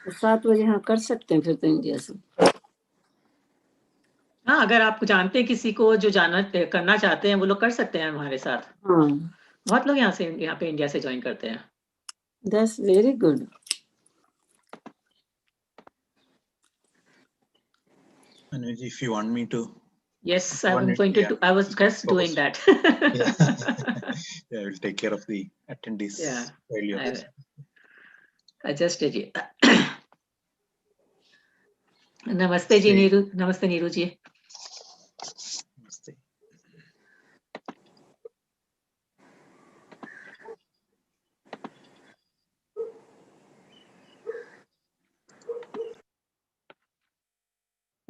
7 बजे हाँ कर सकते हैं फिर तो इंडिया से। हाँ, अगर आप जानते हैं किसी को जो करना चाहते हैं, वो लोग कर सकते हैं हमारे साथ। हाँ। बहुत लोग यहाँ पे इंडिया से ज्वाइन करते हैं। That's very good. Anuj, if you want me to. Yes, I was just doing that. Yeah, I will take care of the attendees. Yeah, I just did it. Namaste ji, Neeru. Namaste, Neeru ji. Namaste.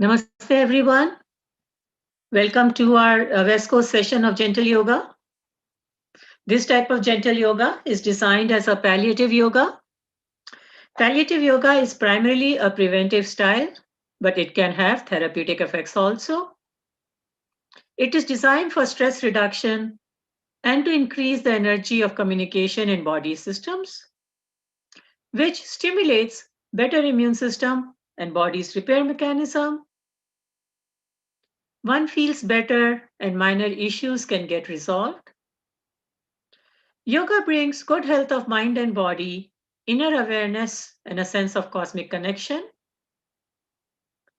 Namaste, everyone. Welcome to our West Coast session of Gentle Yoga. This type of Gentle Yoga is designed as a palliative yoga. Palliative yoga is primarily a preventive style, but it can have therapeutic effects also. It is designed for stress reduction and to increase the energy of communication in body systems, which stimulates better immune system and body's repair mechanism. One feels better and minor issues can get resolved. Yoga brings good health of mind and body, inner awareness, and a sense of cosmic connection.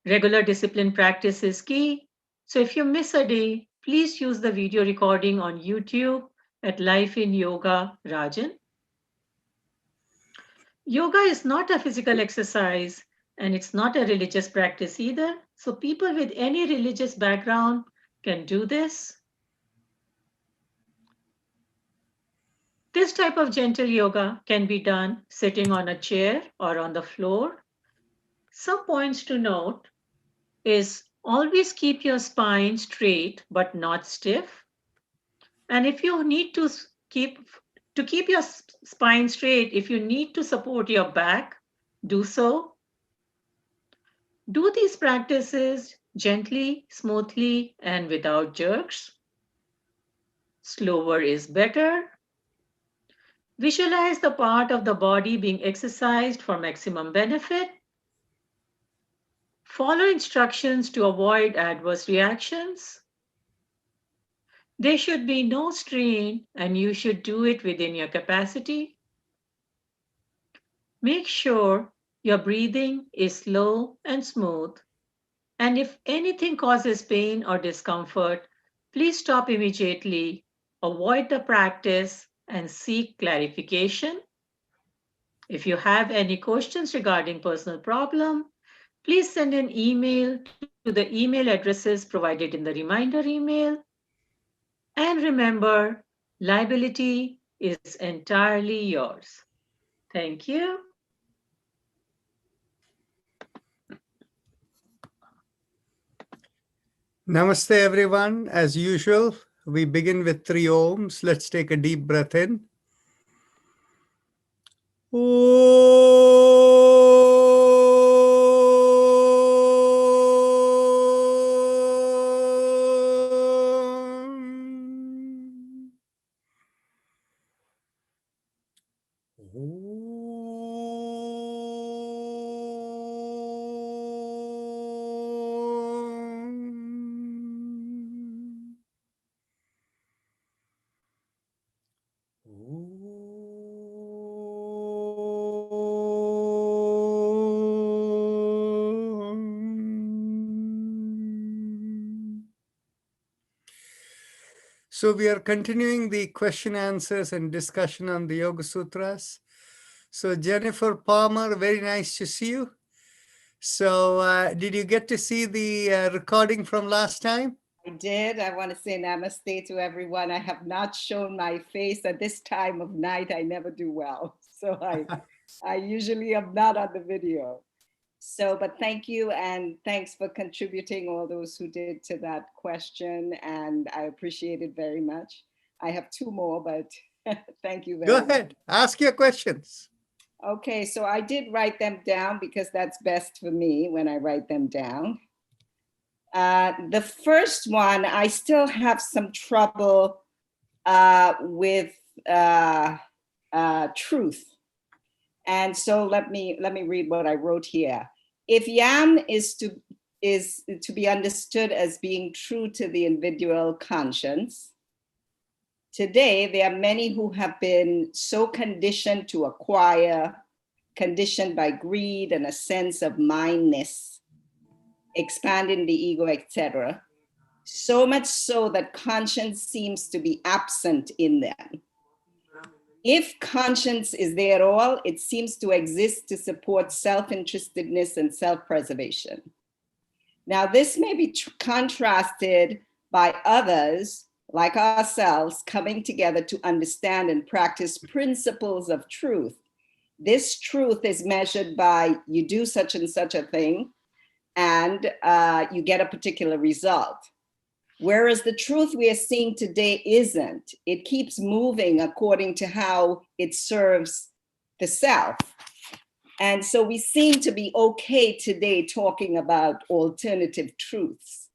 Regular discipline practice is key. So if you miss a day, please use the video recording on YouTube at Life in Yoga Rajan. Yoga is not a physical exercise and it's not a religious practice either. So people with any religious background can do this. This type of gentle yoga can be done sitting on a chair or on the floor. Some points to note is always keep your spine straight but not stiff. And if you need to keep your spine straight, if you need to support your back, do so. Do these practices gently, smoothly, and without jerks. Slower is better. Visualize the part of the body being exercised for maximum benefit. Follow instructions to avoid adverse reactions. There should be no strain, and you should do it within your capacity. Make sure your breathing is slow and smooth. And if anything causes pain or discomfort, please stop immediately, avoid the practice, and seek clarification. If you have any questions regarding personal problem, please send an email to the email addresses provided in the reminder email. And remember, liability is entirely yours. Thank you. Namaste, everyone. As usual, we begin with 3 ohms. Let's take a deep breath in. So we are continuing the question, answers, and discussion on the Yoga Sutras. So Jennifer Palmer, very nice to see you. So did you get to see the recording from last time? I did. I want to say namaste to everyone. I have not shown my face at this time of night. I never do well. So I usually am not on the video. So, but thank you, and thanks for contributing, all those who did, to that question, and I appreciate it very much. I have 2 more, but thank you very much. Go ahead, ask your questions. Okay, so I did write them down because that's best for me when I write them down. The first one, I still have some trouble with truth. And so let me read what I wrote here. If Yam is to be understood as being true to the individual conscience, today there are many who have been so conditioned to acquire, conditioned by greed and a sense of mindness, expanding the ego, etc. So much so that conscience seems to be absent in them. If conscience is there at all, it seems to exist to support self-interestedness and self-preservation. Now, this may be contrasted by others like ourselves coming together to understand and practice principles of truth. This truth is measured by you do such and such a thing and you get a particular result. Whereas the truth we are seeing today isn't. It keeps moving according to how it serves the self. And so we seem to be okay today talking about alternative truths.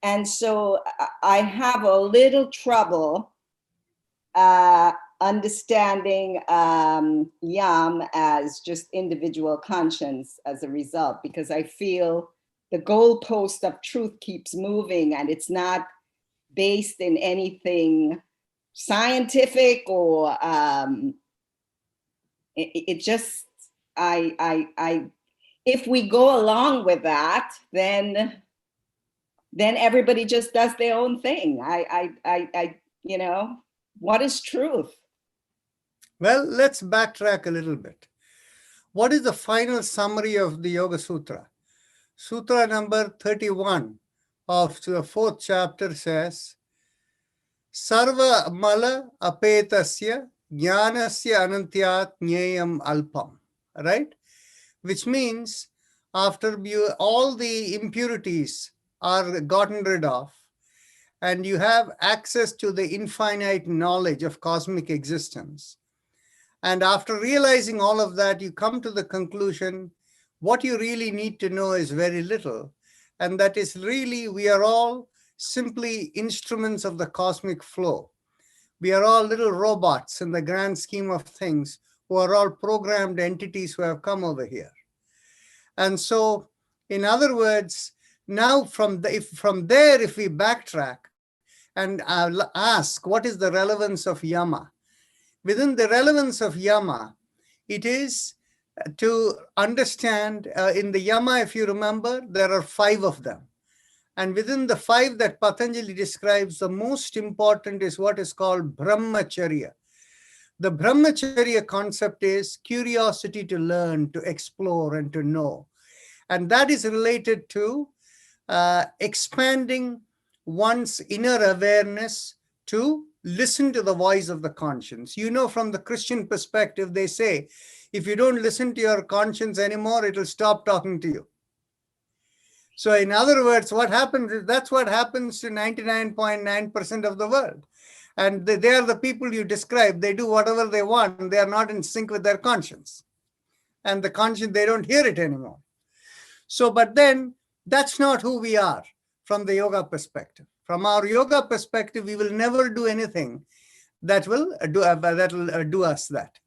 And so I have a little trouble understanding Yam as just individual conscience as a result, because I feel the goalpost of truth keeps moving and it's not based in anything scientific or it just, if we go along with that, then everybody just does their own thing. You know, what is truth? Well, let's backtrack a little bit. What is the final summary of the Yoga Sutra? Sutra number 31 of the 4th chapter says, Sarva mala apetasya jnanasya anantyat jneyam alpam, right? Which means after all the impurities are gotten rid of and you have access to the infinite knowledge of cosmic existence. And after realizing all of that, you come to the conclusion what you really need to know is very little. And that is really, we are all simply instruments of the cosmic flow. We are all little robots in the grand scheme of things who are all programmed entities who have come over here. And so, in other words, now from there, if we backtrack and ask what is the relevance of Yama, within the relevance of Yama, it is to understand in the Yama, if you remember, there are 5 of them. And within the 5 that Patanjali describes, the most important is what is called Brahmacharya. The Brahmacharya concept is curiosity to learn, to explore, and to know. And that is related to expanding one's inner awareness to listen to the voice of the conscience. You know, from the Christian perspective, they say, if you don't listen to your conscience anymore, it will stop talking to you. So in other words, what happens is that's what happens to 99.9% of the world. And they are the people you describe. They do whatever they want. They are not in sync with their conscience. And the conscience, they don't hear it anymore. So, but then that's not who we are from the yoga perspective. From our yoga perspective, we will never do anything that will do us that.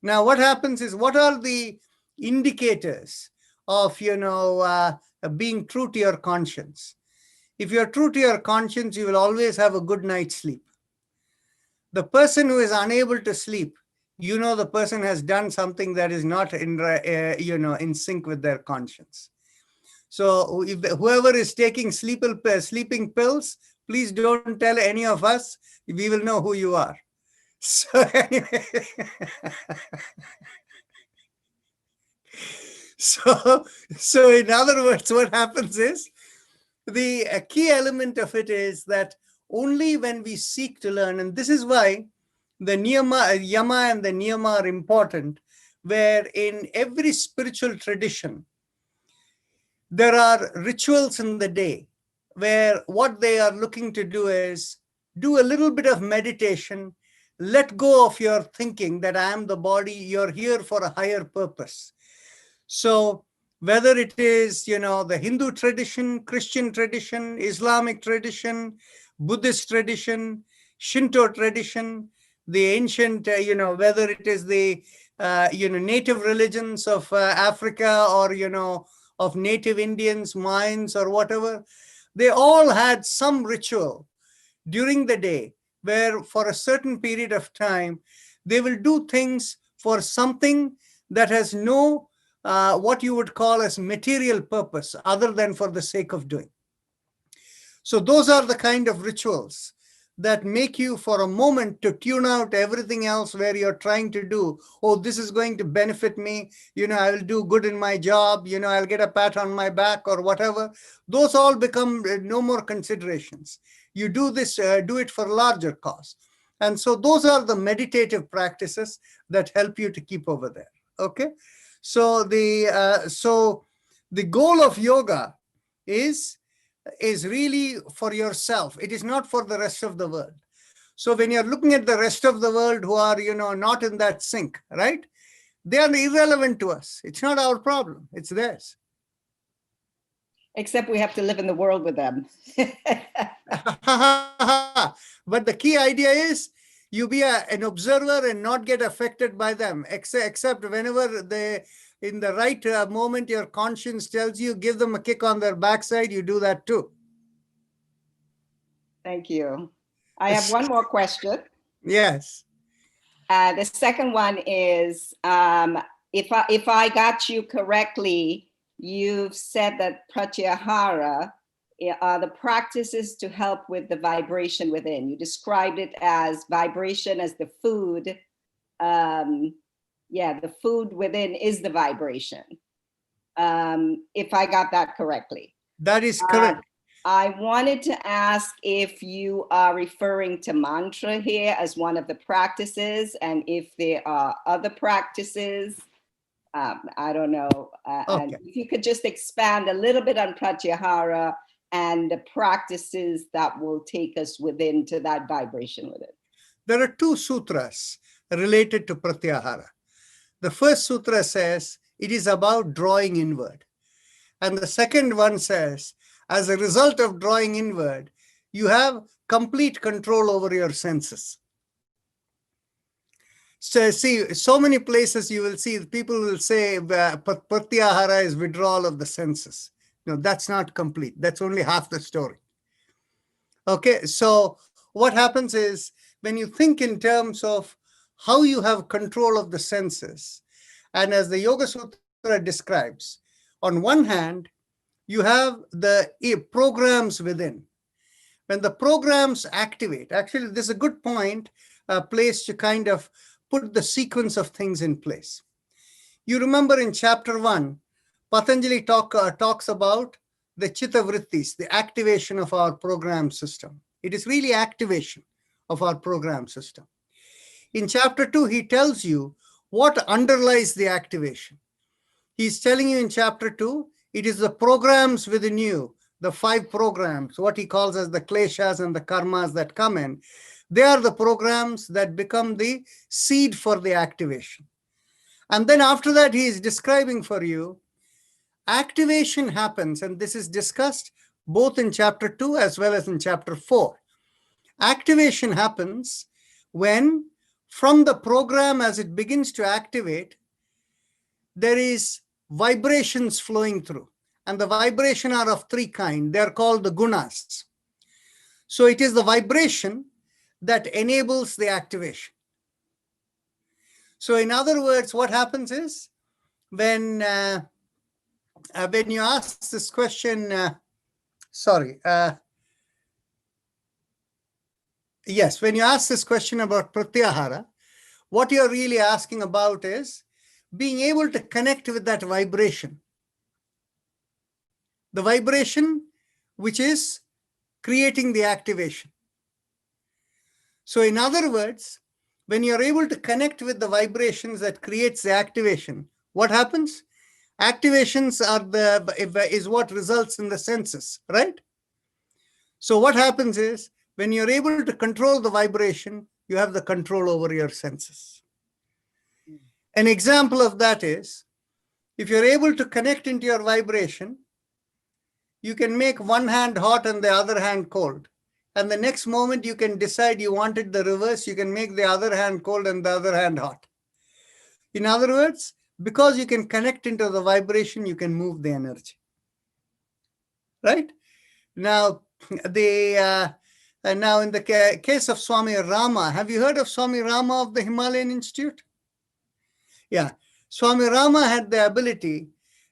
Now, what happens is, what are the indicators of, being true to your conscience? If you're true to your conscience, you will always have a good night's sleep. The person who is unable to sleep, the person has done something that is not in sync with their conscience. So if whoever is taking sleeping pills, please don't tell any of us. We will know who you are. So anyway, so in other words, what happens is, the key element of it is that only when we seek to learn, and this is why the Yama and the Niyama are important, where in every spiritual tradition, there are rituals in the day where what they are looking to do is do a little bit of meditation, let go of your thinking that I am the body, you're here for a higher purpose. So whether it is, the Hindu tradition, Christian tradition, Islamic tradition, Buddhist tradition, Shinto tradition, the ancient, whether it is the native religions of Africa, or, of native Indians, Mayans, or whatever, they all had some ritual during the day where for a certain period of time, they will do things for something that has no, what you would call as material purpose other than for the sake of doing. So those are the kind of rituals that make you for a moment to tune out everything else where you're trying to do, oh, this is going to benefit me, I will do good in my job, I'll get a pat on my back or whatever. Those all become no more considerations. You do this, do it for larger cause. And so those are the meditative practices that help you to keep over there. Okay. So the goal of yoga is really for yourself. It is not for the rest of the world. So when you're looking at the rest of the world who are, not in that sync, right? They are irrelevant to us. It's not our problem. It's theirs. Except we have to live in the world with them. But the key idea is you be an observer and not get affected by them, except whenever in the right moment, your conscience tells you, give them a kick on their backside, you do that too. Thank you. I have one more question. Yes. The second one is, if I got you correctly, you've said that pratyahara are the practices to help with the vibration within. You described it as vibration as the food. The food within is the vibration. If I got that correctly. That is correct. I wanted to ask if you are referring to mantra here as one of the practices, and if there are other practices. I don't know. And if you could just expand a little bit on pratyahara and the practices that will take us within to that vibration with it. There are two sutras related to pratyahara. The first sutra says it is about drawing inward. And the second one says, as a result of drawing inward, you have complete control over your senses. So see, so many places you will see, people will say pratyahara is withdrawal of the senses. No, that's not complete. That's only half the story. Okay, so what happens is when you think in terms of how you have control of the senses, and as the Yoga Sutra describes, on one hand, you have the programs within. When the programs activate, actually, this is a good point, place to kind of put the sequence of things in place. You remember in chapter 1, Patanjali talks about the chitta vrittis, the activation of our program system. It is really activation of our program system. In chapter 2, he tells you what underlies the activation. He's telling you in chapter 2, it is the programs within you, the 5 programs, what he calls as the kleshas and the karmas that come in. They are the programs that become the seed for the activation. And then after that, he is describing for you, activation happens, and this is discussed both in chapter 2 as well as in chapter 4. Activation happens when, from the program as it begins to activate, there is vibrations flowing through. And the vibration are of 3 kinds. They're called the gunas. So it is the vibration that enables the activation. So in other words, what happens is when you ask this question, when you ask this question about pratyahara, what you're really asking about is being able to connect with that vibration. The vibration which is creating the activation. So in other words, when you're able to connect with the vibrations that creates the activation, what happens? Activations is what results in the senses, right? So what happens is when you're able to control the vibration, you have the control over your senses. An example of that is, if you're able to connect into your vibration, you can make one hand hot and the other hand cold. And the next moment you can decide you wanted the reverse, you can make the other hand cold and the other hand hot. In other words, because you can connect into the vibration, you can move the energy. Right? Now, now in the case of Swami Rama, have you heard of Swami Rama of the Himalayan Institute? Yeah. Swami Rama had the ability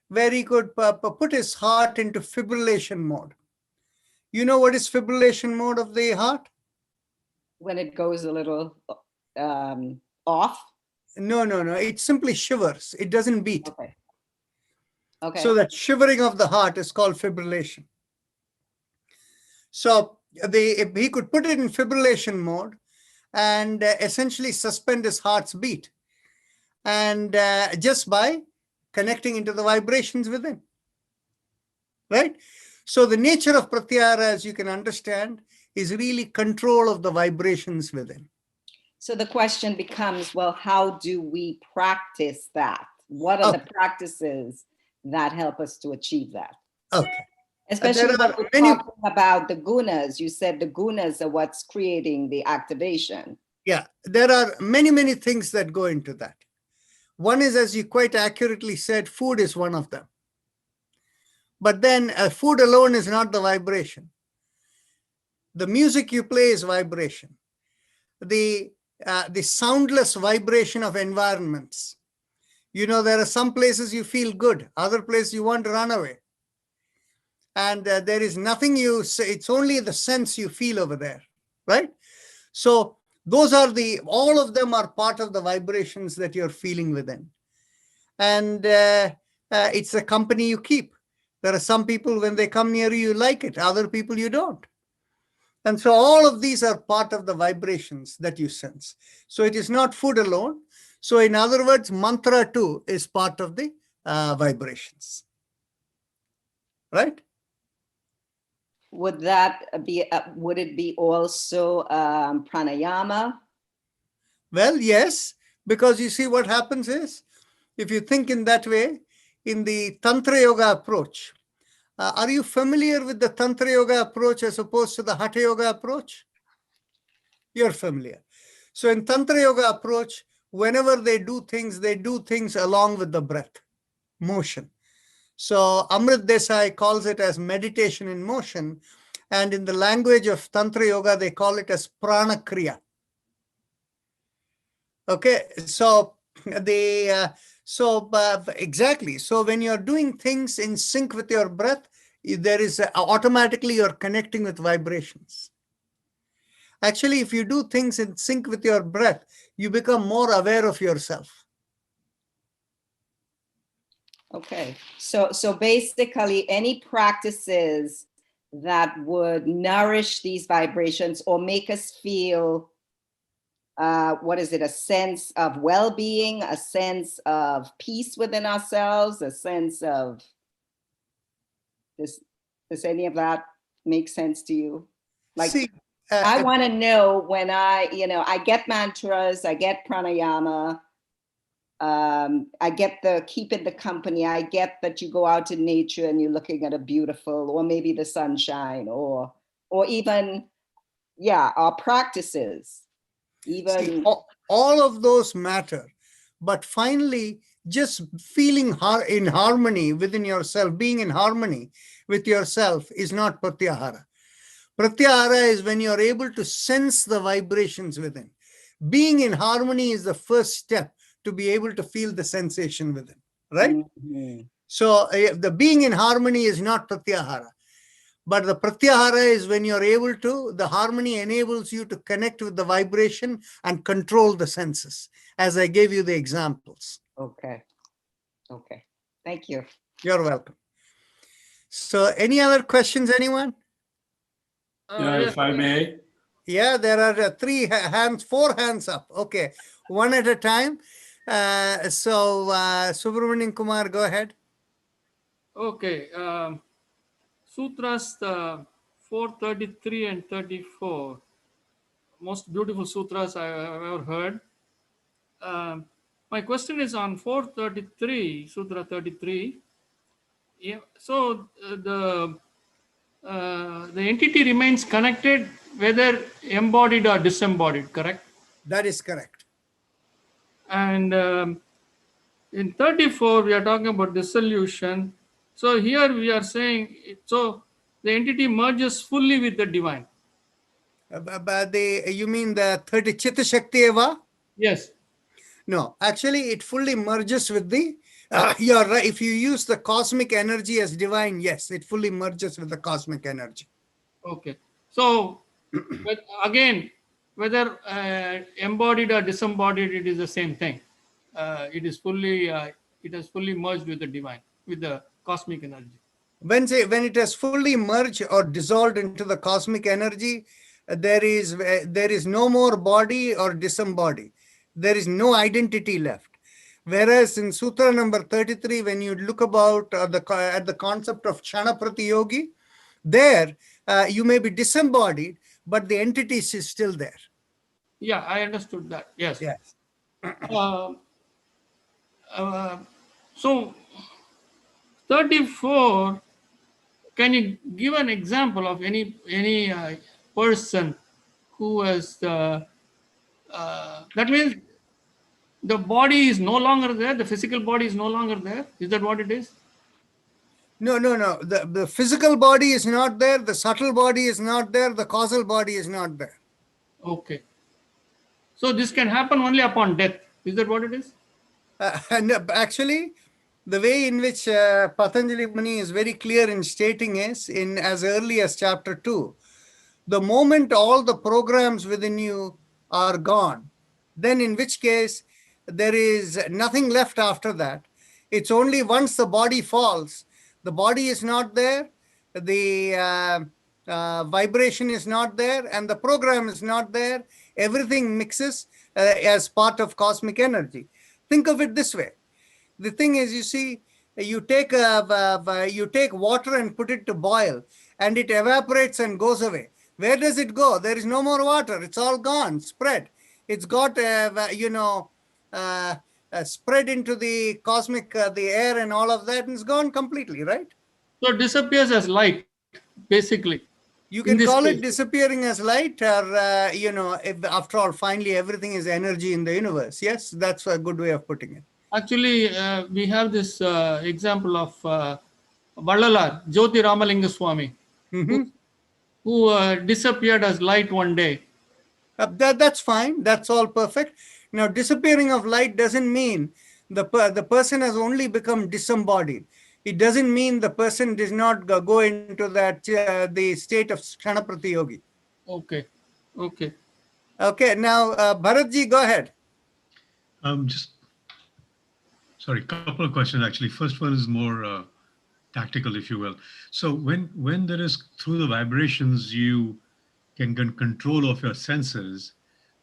where he could put his heart into fibrillation mode. You know what is fibrillation mode of the heart? When it goes a little off. No. It simply shivers. It doesn't beat. Okay. Okay. So that shivering of the heart is called fibrillation. So he could put it in fibrillation mode and essentially suspend his heart's beat. And just by connecting into the vibrations within. Right? So the nature of pratyahara, as you can understand, is really control of the vibrations within. So the question becomes, well, how do we practice that? What are the practices that help us to achieve that? Okay. Especially when we're talking about the gunas. You said the gunas are what's creating the activation. Yeah, there are many things that go into that. One is, as you quite accurately said, food is one of them. But then food alone is not the vibration. The music you play is vibration. The soundless vibration of environments. You know, there are some places you feel good, other places you want to run away. And there is nothing you say, it's only the sense you feel over there, right? So those are all of them are part of the vibrations that you're feeling within. And it's the company you keep. There are some people, when they come near you, you like it. Other people, you don't. And so all of these are part of the vibrations that you sense. So it is not food alone. So in other words, mantra too is part of the vibrations. Right? Would that be, would it be also pranayama? Well, yes, because you see what happens is, if you think in that way, in the Tantra Yoga approach, are you familiar with the Tantra Yoga approach as opposed to the Hatha Yoga approach? You're familiar. So in Tantra Yoga approach, whenever they do things along with the breath, motion. So Amrit Desai calls it as meditation in motion. And in the language of Tantra Yoga, they call it as prana kriya. Okay, so exactly. So when you're doing things in sync with your breath, there is automatically you're connecting with vibrations. Actually, if you do things in sync with your breath, you become more aware of yourself. Okay, so basically any practices that would nourish these vibrations or make us feel, what is it, a sense of well-being, a sense of peace within ourselves, a sense of, does any of that make sense to you? Like, see, I want to know when I get mantras, I get pranayama, I get the keeping the company, I get that you go out in nature and you're looking at a beautiful, or maybe the sunshine, or even, yeah, our practices, even. See, all of those matter, but finally, just feeling in harmony within yourself, being in harmony with yourself is not pratyahara. Pratyahara is when you're able to sense the vibrations within. Being in harmony is the first step to be able to feel the sensation within, right? Mm-hmm. So the being in harmony is not pratyahara, but the pratyahara is when you're able to, the harmony enables you to connect with the vibration and control the senses, as I gave you the examples. Okay. Okay. Thank you. You're welcome. So any other questions, anyone? Yeah, if I may. Yeah, there are 4 hands up. Okay, one at a time. Subramanian Kumar, go ahead. Okay. Sutras 433 and 34. Most beautiful sutras I have ever heard. My question is on 433, Sutra 33. Yeah, so the entity remains connected whether embodied or disembodied, correct? That is correct. And in 34, we are talking about dissolution. So here we are saying, so the entity merges fully with the divine. You mean the 30 Chitta Shakti Eva? Yes. No, actually, it fully merges with the. You're right. If you use the cosmic energy as divine, yes, it fully merges with the cosmic energy. Okay. So again, whether embodied or disembodied, it is the same thing. It is fully, it has fully merged with the divine, with the cosmic energy. When it has fully merged or dissolved into the cosmic energy, there is no more body or disembodied. There is no identity left. Whereas in Sutra number 33, when you look about at the concept of Kshana Pratiyogi, there you may be disembodied, but the entity is still there. Yeah, I understood that. Yes. Yes. So 34, can you give an example of any person who has that means the body is no longer there, the physical body is no longer there? Is that what it is? No. The physical body is not there. The subtle body is not there. The causal body is not there. Okay. So this can happen only upon death. Is that what it is? No, actually, the way in which Patanjali Muni is very clear in stating is in as early as chapter 2. The moment all the programs within you are gone, then in which case there is nothing left after that. It's only once the body falls, the body is not there, the vibration is not there, and the program is not there. Everything mixes as part of cosmic energy. Think of it this way. The thing is, you see, you take water and put it to boil, and it evaporates and goes away. Where does it go? There is no more water. It's all gone, spread. It's got, spread into the cosmic, the air and all of that, and it's gone completely, right? So it disappears as light, basically. You In can this call it case. disappearing as light, or, if, after all, finally everything is energy in the universe. Yes, that's a good way of putting it. Actually, we have this example of Vallalar, Jyoti Ramalinga Swami, who disappeared as light one day. That's fine. That's all perfect. Now, disappearing of light doesn't mean the person has only become disembodied. It doesn't mean the person does not go into that the state of Kshana Pratiyogi. Okay. Okay. Okay. Now, Bharatji, go ahead. Sorry, couple of questions actually. First one is more tactical, if you will. So when there is, through the vibrations, you can get control of your senses.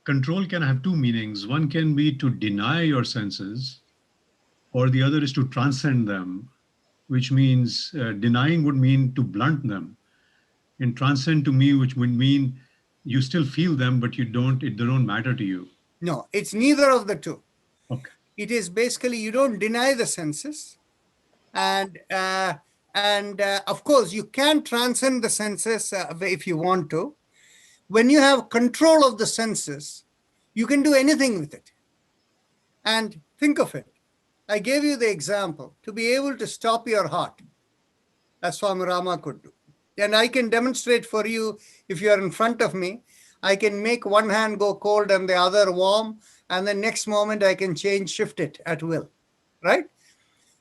Control can have two meanings. One can be to deny your senses, or the other is to transcend them, which means denying would mean to blunt them. And transcend to me, which would mean you still feel them, but they don't matter to you. No, it's neither of the two. Okay. It is basically you don't deny the senses, and of course you can transcend the senses if you want to. When you have control of the senses, you can do anything with it. And think of it. I gave you the example to be able to stop your heart, as Swami Rama could do. And I can demonstrate for you, if you are in front of me, I can make one hand go cold and the other warm, and the next moment I can shift it at will, right?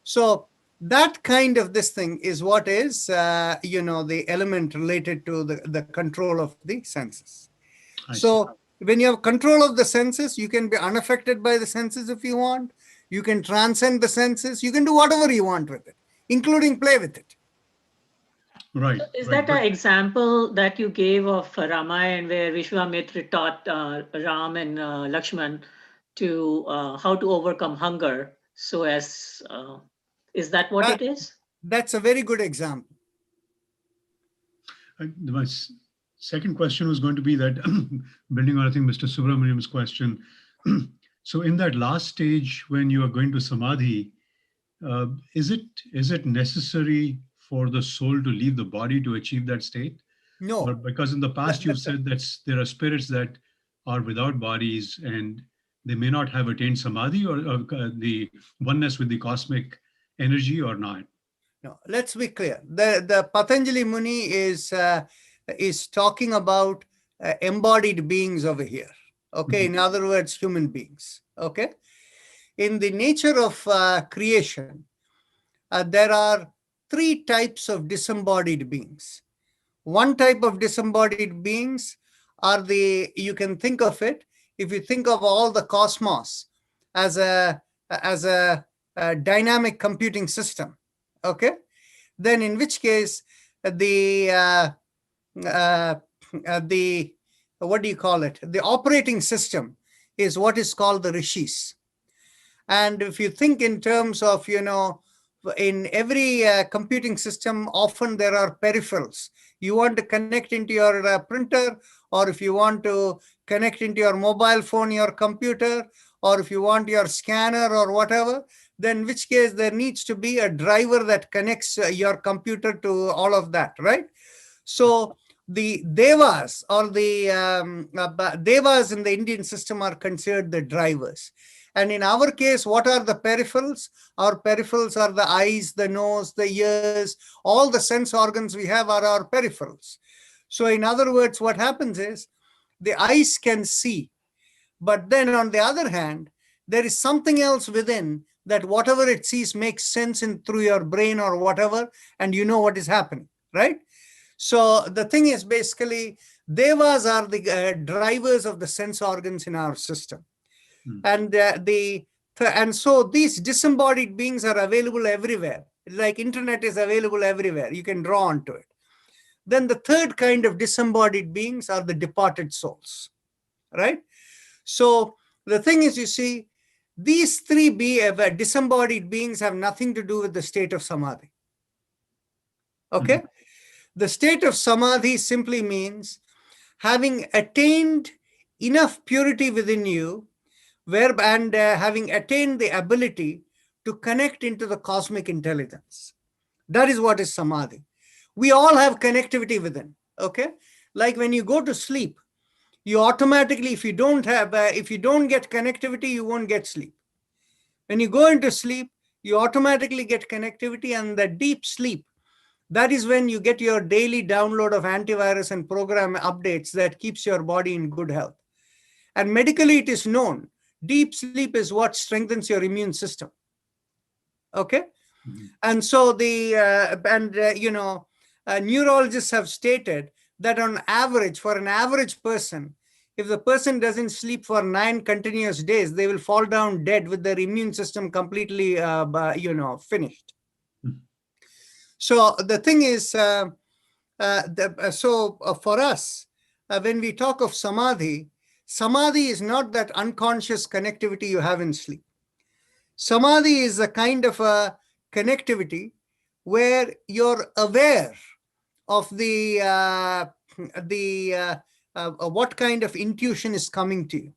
So that kind of this thing is what is, the element related to the control of the senses. So when you have control of the senses, you can be unaffected by the senses if you want. You can transcend the senses. You can do whatever you want with it, including play with it. Right. Is right, that an example that you gave of Ramayana where Vishwamitra taught Ram and Lakshman to how to overcome hunger? So as is that what it is? That's a very good example. My second question was going to be that, building on, I think, Mr. Subramaniam's question. So in that last stage, when you are going to Samadhi, is it necessary for the soul to leave the body to achieve that state? No. Or because in the past you've said that there are spirits that are without bodies and they may not have attained samadhi or the oneness with the cosmic energy or not? No, let's be clear. The Patanjali Muni is talking about embodied beings over here. Okay, in other words, human beings. Okay, in the nature of creation, there are three types of disembodied beings. One type of disembodied beings are you can think of it, if you think of all the cosmos as a dynamic computing system, okay? Then in which case the what do you call it? The operating system is what is called the rishis. And if you think in terms of, in every computing system, often there are peripherals. You want to connect into your printer, or if you want to connect into your mobile phone, your computer, or if you want your scanner or whatever, then in which case there needs to be a driver that connects your computer to all of that, right? So the devas or the devas in the Indian system are considered the drivers. And in our case, what are the peripherals? Our peripherals are the eyes, the nose, the ears, all the sense organs we have are our peripherals. So in other words, what happens is the eyes can see, but then on the other hand, there is something else within that whatever it sees makes sense through your brain or whatever, and you know what is happening, right? So the thing is basically, devas are the drivers of the sense organs in our system. And and so these disembodied beings are available everywhere. Like internet is available everywhere. You can draw onto it. Then the third kind of disembodied beings are the departed souls, right? So the thing is, you see, these three disembodied beings have nothing to do with the state of samadhi. Okay? The state of samadhi simply means having attained enough purity within you, and having attained the ability to connect into the cosmic intelligence. That is what is samadhi. We all have connectivity within, okay? Like when you go to sleep, you automatically, if you don't get connectivity, you won't get sleep. When you go into sleep, you automatically get connectivity, and the deep sleep, that is when you get your daily download of antivirus and program updates that keeps your body in good health. And medically, it is known, deep sleep is what strengthens your immune system. Okay? And so neurologists have stated that on average, for an average person, if the person doesn't sleep for 9 continuous days, they will fall down dead with their immune system completely, finished. So the thing is, for us, when we talk of samadhi, samadhi is not that unconscious connectivity you have in sleep. Samadhi is a kind of a connectivity where you're aware of what kind of intuition is coming to you.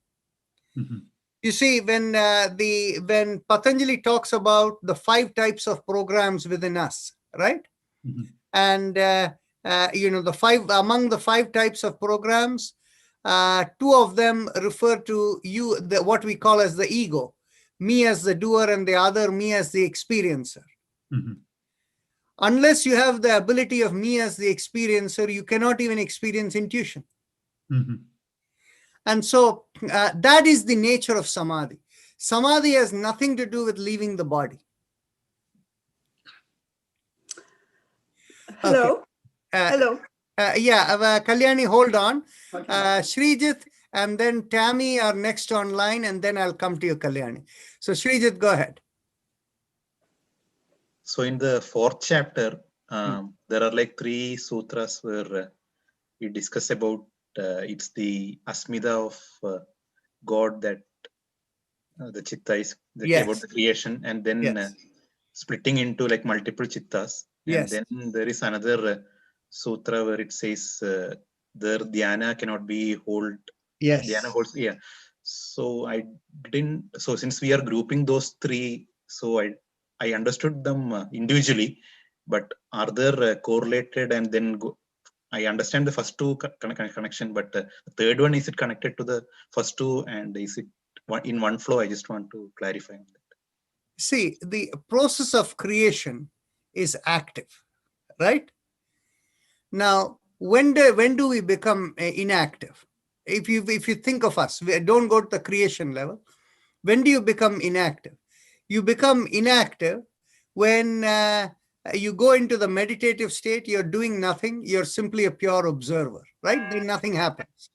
You see, when Patanjali talks about the 5 types of programs within us, right? And among the 5 types of programs, 2 of them refer to you, what we call as the ego, me as the doer, and the other me as the experiencer. Unless you have the ability of me as the experiencer, you cannot even experience intuition. And so that is the nature of samadhi. Samadhi has nothing to do with leaving the body. Hello. Okay. Hello. Kalyani, hold on. Okay. Srijit and then Tammy are next online, and then I'll come to you, Kalyani. So Srijit, go ahead. So in the 4th chapter, there are like 3 sutras where we discuss about it's the asmida of God, that the chitta is about the creation, and then splitting into like multiple chittas. And then there is another sutra where it says their dhyana cannot be hold. Dhyana holds. So so since we are grouping those 3, so I understood them individually, but are they correlated? And then I understand the first 2 connection, but the third one, is it connected to the first 2, and is it in one flow. I just want to clarify on that. See, the process of creation is active, right? Now, when do we become inactive? If you think of us, don't go to the creation level. When do you become inactive? You become inactive when you go into the meditative state. You're doing nothing. You're simply a pure observer, right? Then nothing happens.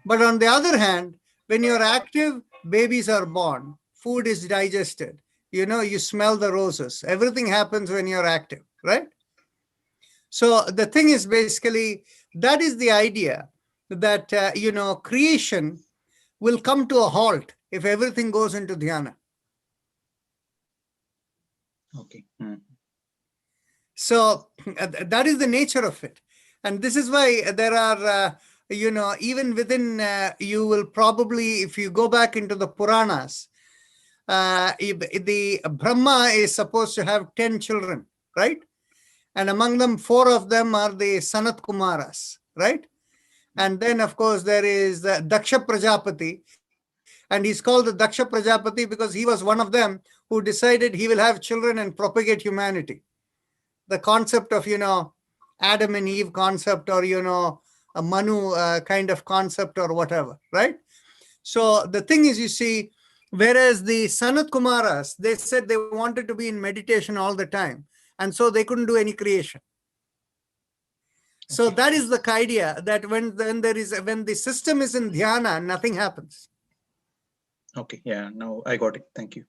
But on the other hand, when you're active, babies are born, food is digested. You smell the roses. Everything happens when you're active, right? So the thing is basically, that is the idea that, creation will come to a halt if everything goes into dhyana. Okay. So that is the nature of it. And this is why there are, even within, you will probably, if you go back into the Puranas, the Brahma is supposed to have 10 children, right? And among them, 4 of them are the Sanat Kumaras, right? And then, of course, there is Daksha Prajapati. And he's called the Daksha Prajapati because he was one of them who decided he will have children and propagate humanity. The concept of, Adam and Eve concept, or, a Manu kind of concept or whatever, right? So the thing is, you see, whereas the Sanat Kumaras, they said they wanted to be in meditation all the time. And so they couldn't do any creation. So Okay. that is the idea that when the system is in dhyana, nothing happens. Okay. Yeah. Now I got it. Thank you.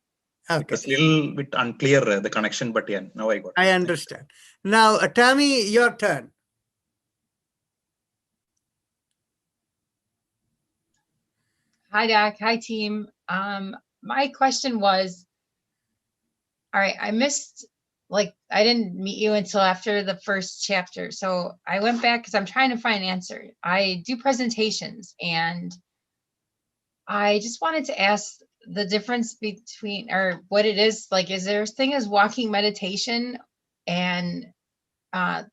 Okay. It was a little bit unclear, the connection, but yeah, now I got it. I understand. Now, Tammy, your turn. Hi, Doc. Hi, team. My question was, all right, I missed, I didn't meet you until after the first chapter. So I went back because I'm trying to find an answer. I do presentations, and I just wanted to ask the difference between, or what it is, is there a thing as walking meditation, and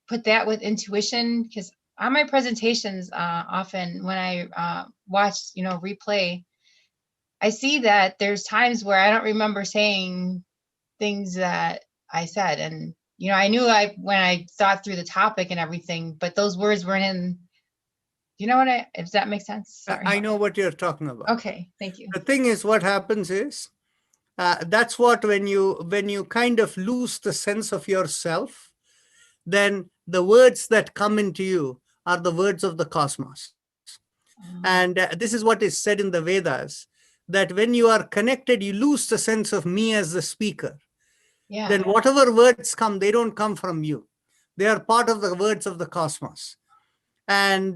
put that with intuition? Because on my presentations, often when I watch, replay, I see that there's times where I don't remember saying things that I said. And, I knew when I thought through the topic and everything, but those words weren't in, if that makes sense? Sorry. I know what you're talking about. Okay, thank you. The thing is, what happens is, that's what when you kind of lose the sense of yourself, then the words that come into you are the words of the cosmos. And this is what is said in the Vedas, that when you are connected, you lose the sense of me as the speaker. Yeah. Then whatever words come, they don't come from you. They are part of the words of the cosmos. And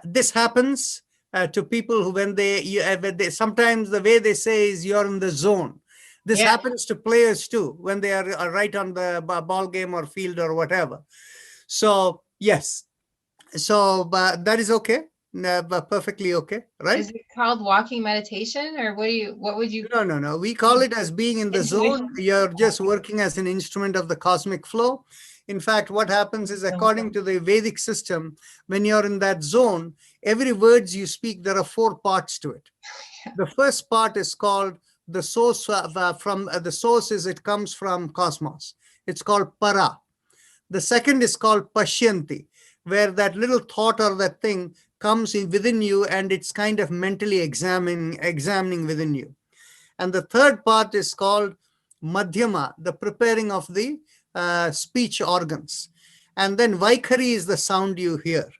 this happens to people who, when they sometimes the way they say is you're in the zone. This happens to players too, when they are right on the ball game or field or whatever. So yes, so that is okay, perfectly okay, right? Is it called walking meditation, or what would you? No. We call it as being in the zone. You're just working as an instrument of the cosmic flow. In fact, what happens is, according to the Vedic system, when you're in that zone, every words you speak, there are 4 parts to it. The first part is called the source. The source is, it comes from cosmos. It's called para. The second is called pashyanti, where that little thought or that thing comes in within you, and it's kind of mentally examining within you. And the third part is called madhyama, the preparing of the speech organs. And then Vaikhari is the sound you hear.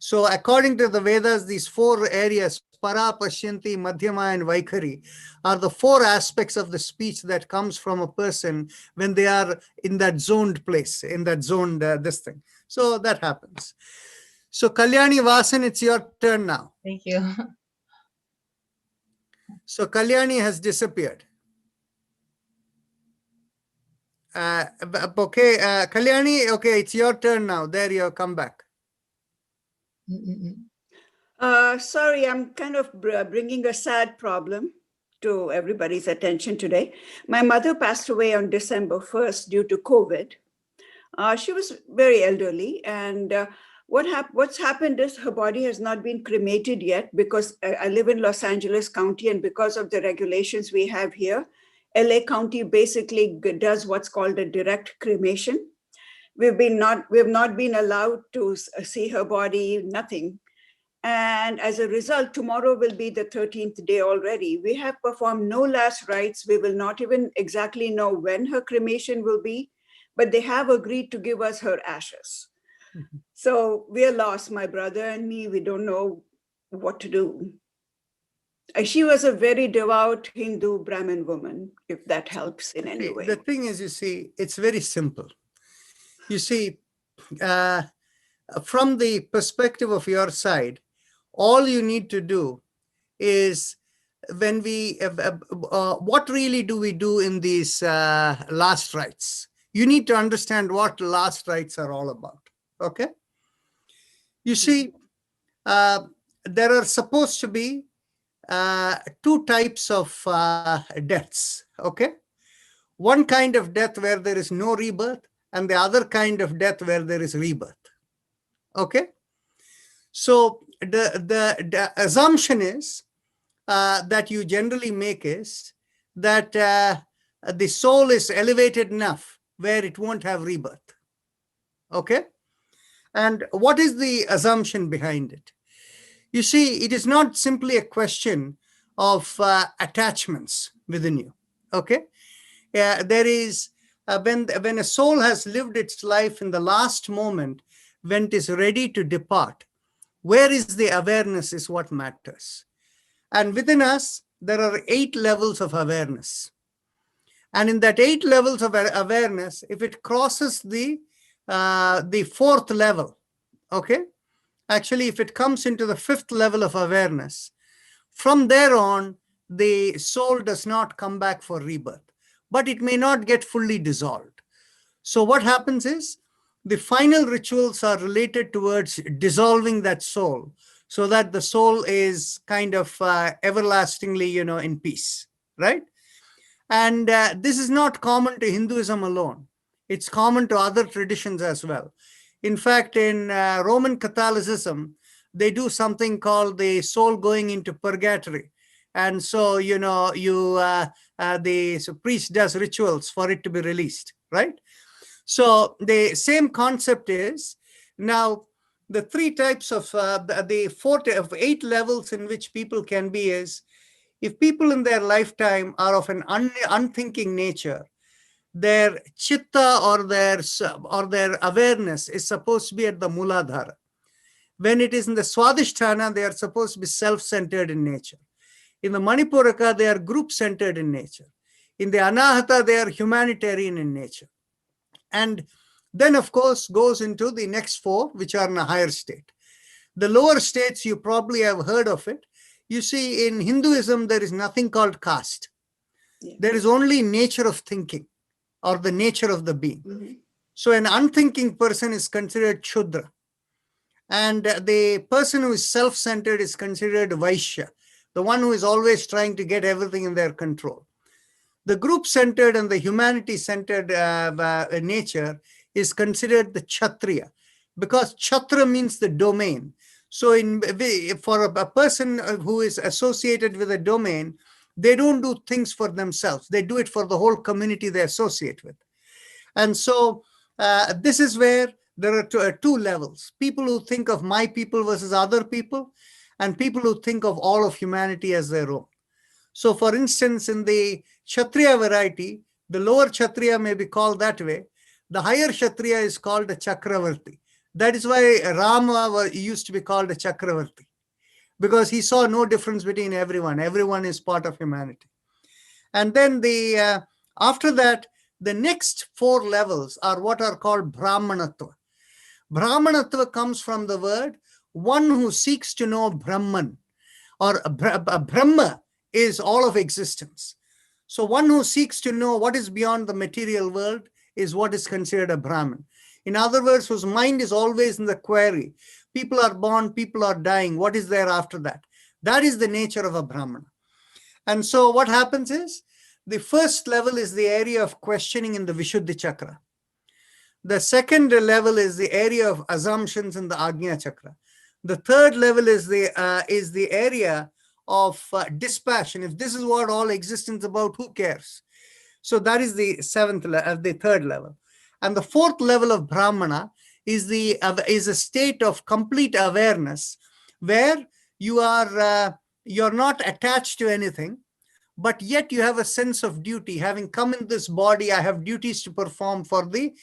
So according to the Vedas, these 4 areas, para, pashyanti, madhyama, and Vaikhari, are the 4 aspects of the speech that comes from a person when they are in that zoned place, in that zoned this thing. So that happens. So Kalyani Vasan, it's your turn now. Thank you. So Kalyani has disappeared. Okay, Kalyani, okay, it's your turn now. There you come back. Sorry, I'm kind of bringing a sad problem to everybody's attention today. My mother passed away on December 1st due to COVID. She was very elderly, and What's happened is her body has not been cremated yet because I live in Los Angeles County, and because of the regulations we have here, LA County basically does what's called a direct cremation. We've not been allowed to see her body, nothing. And as a result, tomorrow will be the 13th day already. We have performed no last rites. We will not even exactly know when her cremation will be, but they have agreed to give us her ashes. So we're lost, my brother and me. We don't know what to do. She was a very devout Hindu Brahmin woman, if that helps in any way. The thing is, you see, it's very simple. You see, from the perspective of your side, all you need to do is when we, what really do we do in these last rites? You need to understand what last rites are all about, okay? You see, there are supposed to be two types of deaths, okay? One kind of death where there is no rebirth, and the other kind of death where there is rebirth, okay? So the assumption is that you generally make is that the soul is elevated enough where it won't have rebirth, okay? And what is the assumption behind it? You see, it is not simply a question of attachments within you, okay? There is, when a soul has lived its life in the last moment, when it is ready to depart, where is the awareness is what matters. And within us, there are 8 levels of awareness. And in that 8 levels of awareness, if it crosses the 4th level, okay? Actually, if it comes into the 5th level of awareness, from there on, the soul does not come back for rebirth, but it may not get fully dissolved. So what happens is, the final rituals are related towards dissolving that soul so that the soul is kind of everlastingly, in peace, right? And this is not common to Hinduism alone. It's common to other traditions as well. In fact, in Roman Catholicism, they do something called the soul going into purgatory. And so, the priest does rituals for it to be released, right? So the same concept is, now the 3 types of, the 8 levels in which people can be is, if people in their lifetime are of an unthinking nature, their chitta or their awareness is supposed to be at the Muladhara. When it is in the Swadhisthana, they are supposed to be self-centered in nature. In the Manipuraka, they are group-centered in nature. In the Anahata, they are humanitarian in nature. And then, of course, goes into the next 4, which are in a higher state. The lower states, you probably have heard of it. You see, in Hinduism, there is nothing called caste. Yeah. There is only nature of thinking or the nature of the being. Mm-hmm. So an unthinking person is considered Shudra. And the person who is self-centered is considered Vaishya, the one who is always trying to get everything in their control. The group-centered and the humanity-centered nature is considered the Kshatriya, because Kshatriya means the domain. So for a person who is associated with a domain, they don't do things for themselves. They do it for the whole community they associate with. And so this is where there are 2 levels. People who think of my people versus other people, and people who think of all of humanity as their own. So for instance, in the Kshatriya variety, the lower Kshatriya may be called that way. The higher Kshatriya is called a Chakravarti. That is why Rama used to be called a Chakravarti, because he saw no difference between everyone. Everyone is part of humanity. And then after that, the next 4 levels are what are called Brahmanatva. Brahmanatva comes from the word one who seeks to know Brahman, or Brahma is all of existence. So one who seeks to know what is beyond the material world is what is considered a Brahman. In other words, whose mind is always in the query. People are born, people are dying. What is there after that? That is the nature of a Brahmana. And so what happens is, the first level is the area of questioning in the Vishuddhi Chakra. The second level is the area of assumptions in the Agnya Chakra. The third level is the area of dispassion. If this is what all existence is about, who cares? So that is the the third level. And the fourth level of Brahmana is a state of complete awareness where you're not attached to anything, but yet you have a sense of duty. Having come in this body, I have duties to perform for the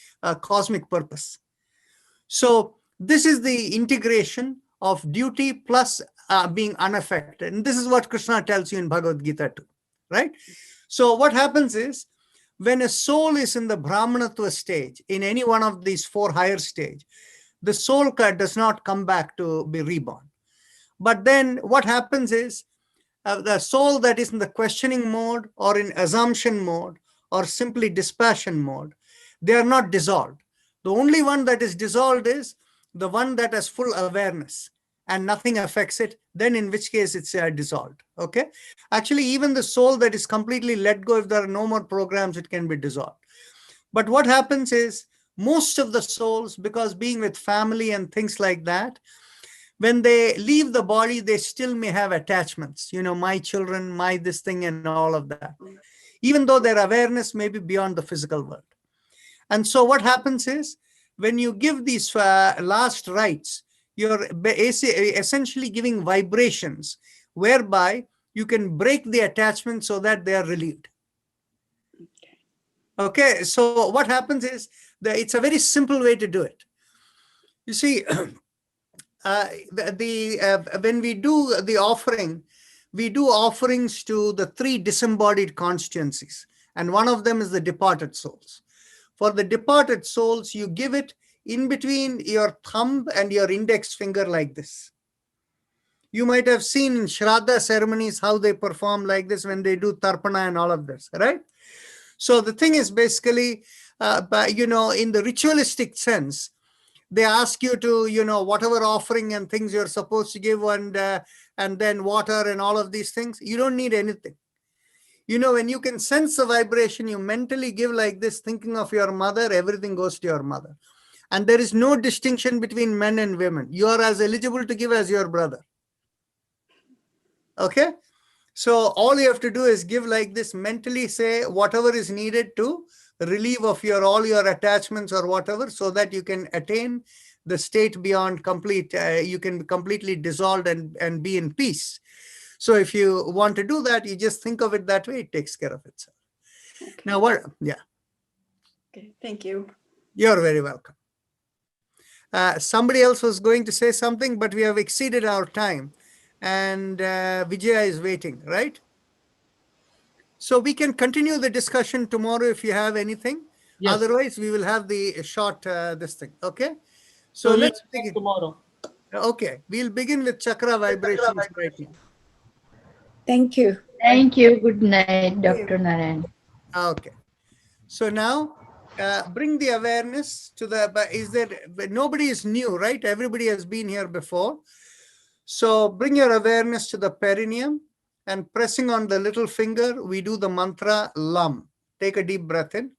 cosmic purpose. So this is the integration of duty plus being unaffected. And this is what Krishna tells you in Bhagavad Gita too, right? So what happens is, when a soul is in the Brahmanatva stage, in any one of these four higher stage, the soul does not come back to be reborn. But then what happens is, the soul that is in the questioning mode or in assumption mode or simply dispassion mode, they are not dissolved. The only one that is dissolved is the one that has full awareness and nothing affects it, then in which case it's dissolved. Okay. Actually, even the soul that is completely let go, if there are no more programs, it can be dissolved. But what happens is, most of the souls, because being with family and things like that, when they leave the body, they still may have attachments, my children, my this thing and all of that, even though their awareness may be beyond the physical world. And so what happens is, when you give these last rites, you're essentially giving vibrations whereby you can break the attachment so that they are relieved. Okay, so what happens is, it's a very simple way to do it. You see, when we do the offering, we do offerings to the three disembodied constituencies, and one of them is the departed souls. For the departed souls, you give it in between your thumb and your index finger like this. You might have seen in Shraddha ceremonies how they perform like this when they do Tarpana and all of this, right? So the thing is basically, in the ritualistic sense, they ask you to, whatever offering and things you're supposed to give, and then water and all of these things, you don't need anything. When you can sense the vibration, you mentally give like this, thinking of your mother, everything goes to your mother. And there is no distinction between men and women. You are as eligible to give as your brother. Okay? So all you have to do is give like this, mentally say whatever is needed to relieve of all your attachments or whatever, so that you can attain the state beyond complete, you can be completely dissolved and be in peace. So if you want to do that, you just think of it that way, it takes care of itself. Okay. Now what? Yeah. Okay, thank you. You're very welcome. Somebody else was going to say something, but we have exceeded our time, and Vijaya is waiting, right? So we can continue the discussion tomorrow if you have anything. Yes. Otherwise, we will have the short this thing. Okay. So let's begin tomorrow. Okay, we'll begin with chakra vibrations right now. Thank you. Thank you. Good night, Dr. Narayan. Okay. So now bring the awareness to nobody is new, right? Everybody has been here before. So bring your awareness to the perineum, and pressing on the little finger, we do the mantra Lam. Take a deep breath in.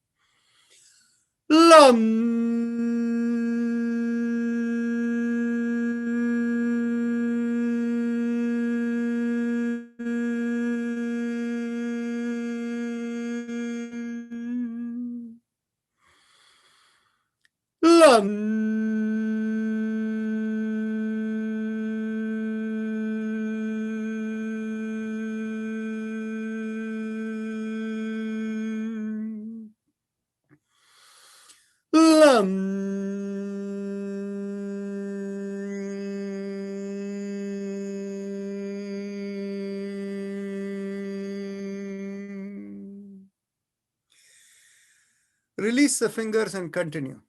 Lam. Release the fingers and continue.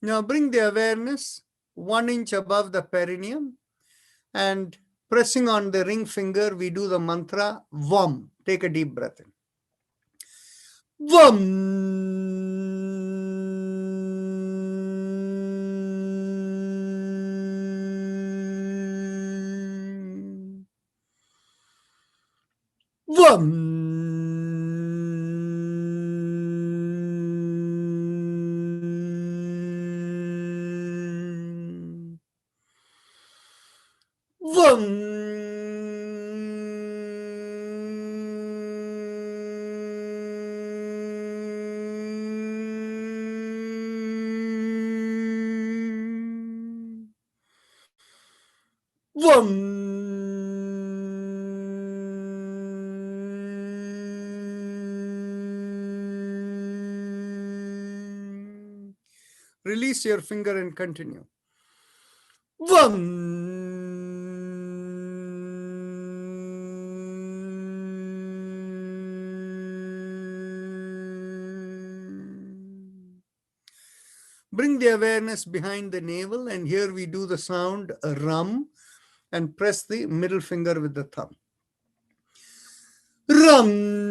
Now bring the awareness 1 inch above the perineum, and pressing on the ring finger, we do the mantra VAM. Take a deep breath in. VAM. VAM. Release your finger and continue. Bring the awareness behind the navel, and here we do the sound Ram, and press the middle finger with the thumb. Ram.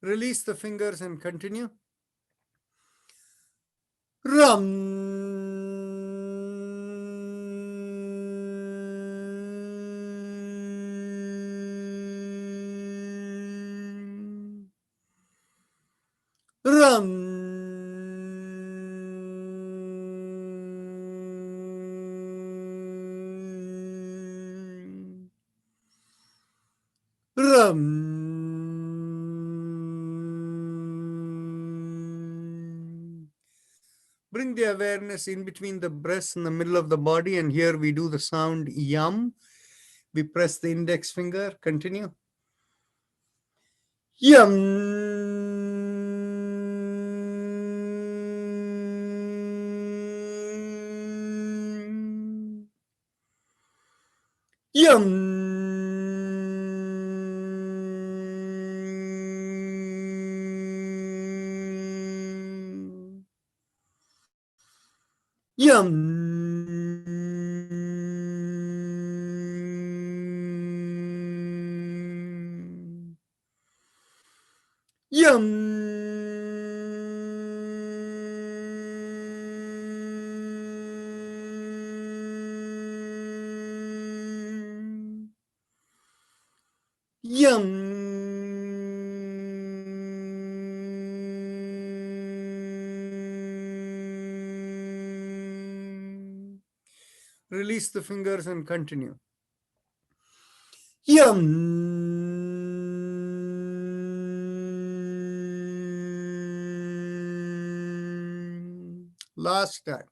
Release the fingers and continue. Bring the awareness in between the breast and the middle of the body, and here we do the sound Yam. We press the index finger. Continue. Yam. Yam. Yum. Release the fingers and continue. Last time.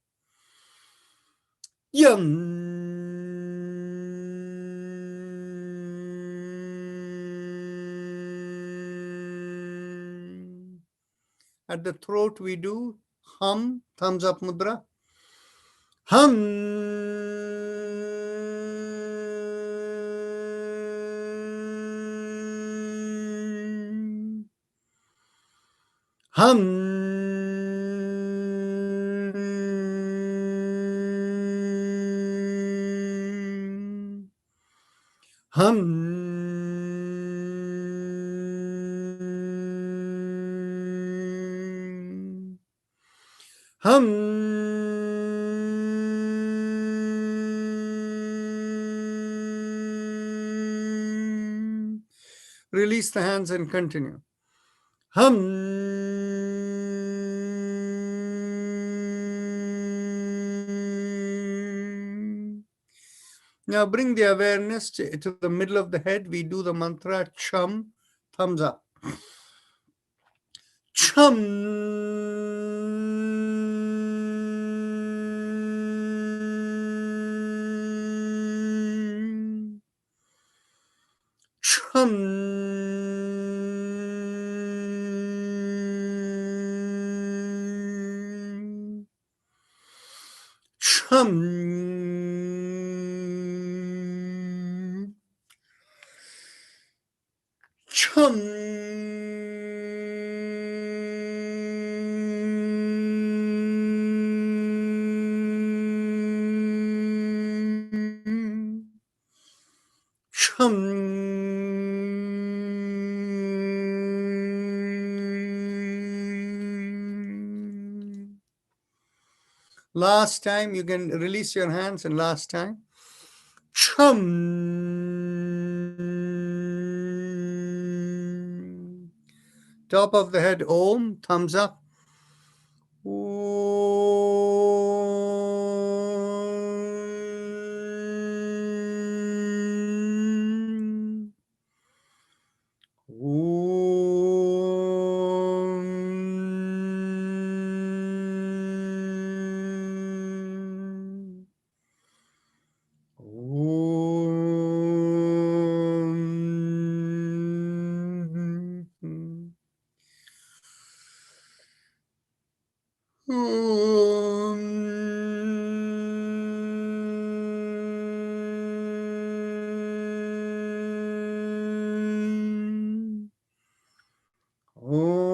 At the throat we do hum, thumbs up mudra. Hum. Release the hands and continue. Now bring the awareness to the middle of the head. We do the mantra chum, thumbs up. Chum. Chum. Chum. Chum. Chum. Last time, you can release your hands, and last time. Chum. Top of the head, Om, thumbs up. Om. Om.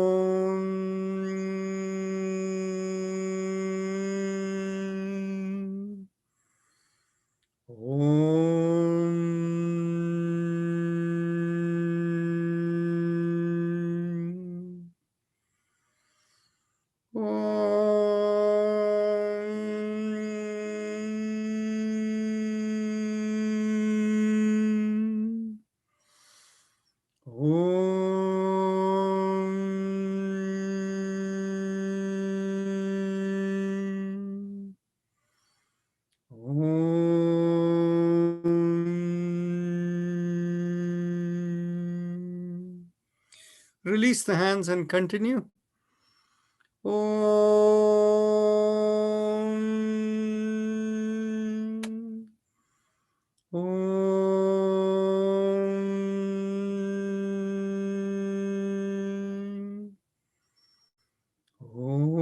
Om. Release the hands and continue. Om. Om. Om.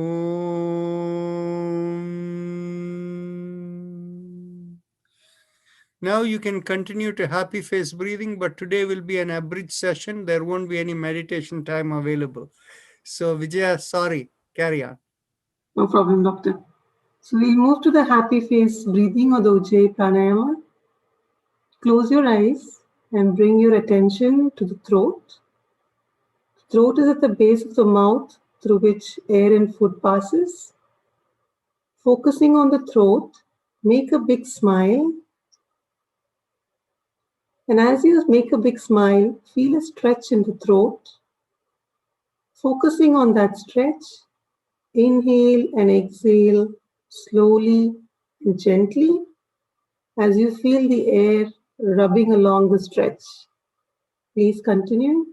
Now you can continue to happy face breathing, but today will be an abridged session. There won't be any meditation time available. So Vijaya, sorry, carry on. No problem, doctor. So we'll move to the happy face breathing or the Ujjayi pranayama. Close your eyes and bring your attention to the throat. The throat is at the base of the mouth through which air and food passes. Focusing on the throat, make a big smile. And as you make a big smile, feel a stretch in the throat. Focusing on that stretch, inhale and exhale slowly and gently as you feel the air rubbing along the stretch. Please continue.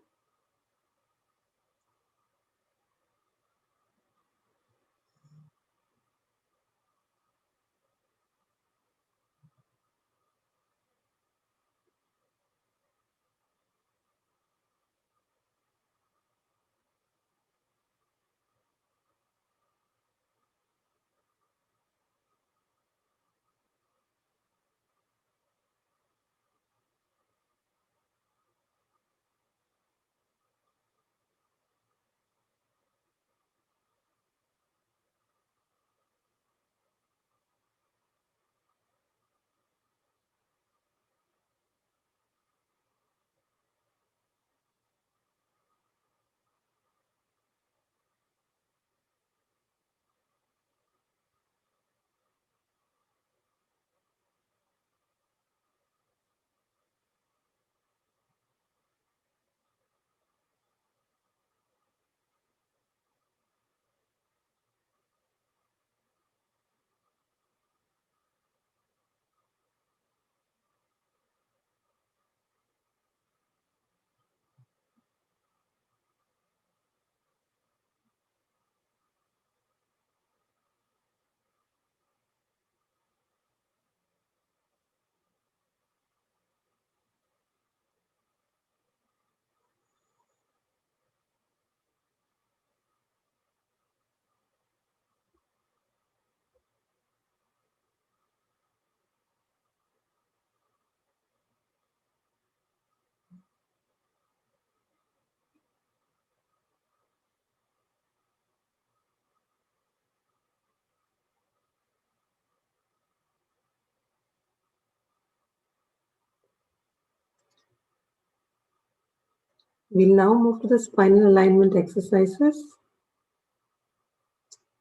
We'll now move to the spinal alignment exercises.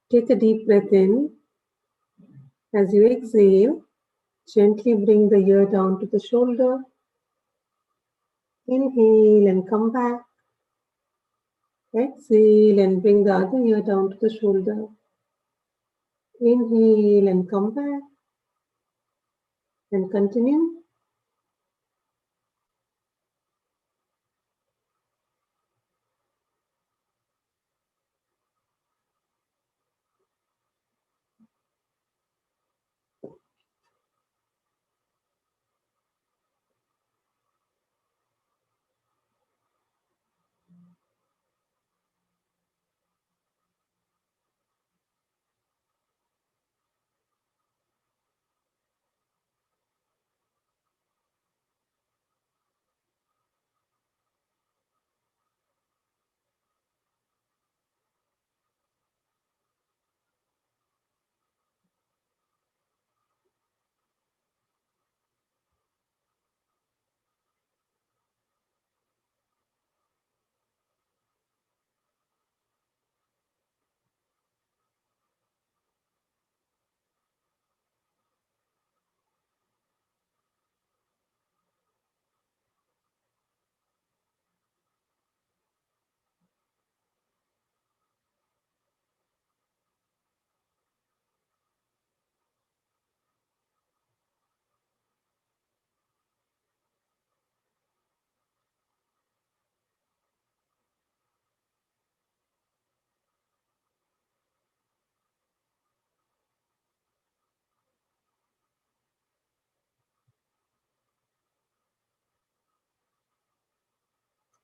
Take a deep breath in. As you exhale, gently bring the ear down to the shoulder. Inhale and come back. Exhale and bring the other ear down to the shoulder. Inhale and come back. And continue.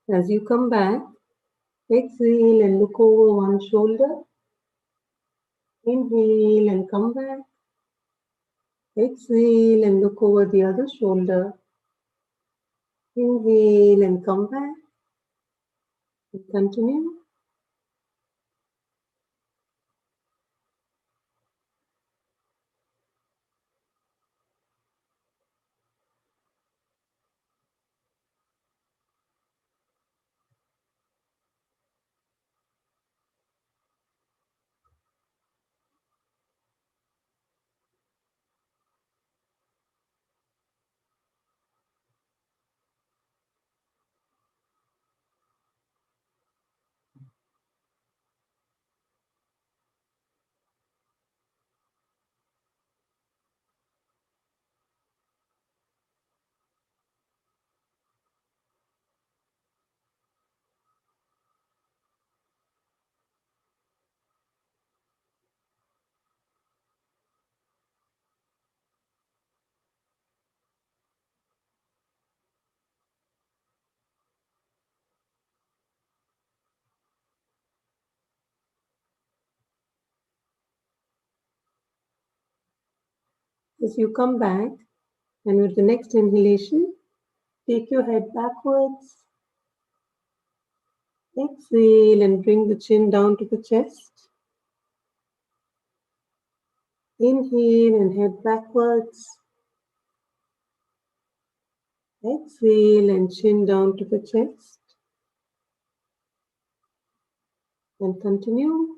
As you come back, exhale and look over one shoulder. Inhale and come back. Exhale and look over the other shoulder. Inhale and come back. And continue. As you come back, and with the next inhalation, take your head backwards. Exhale and bring the chin down to the chest. Inhale and head backwards. Exhale and chin down to the chest. And continue.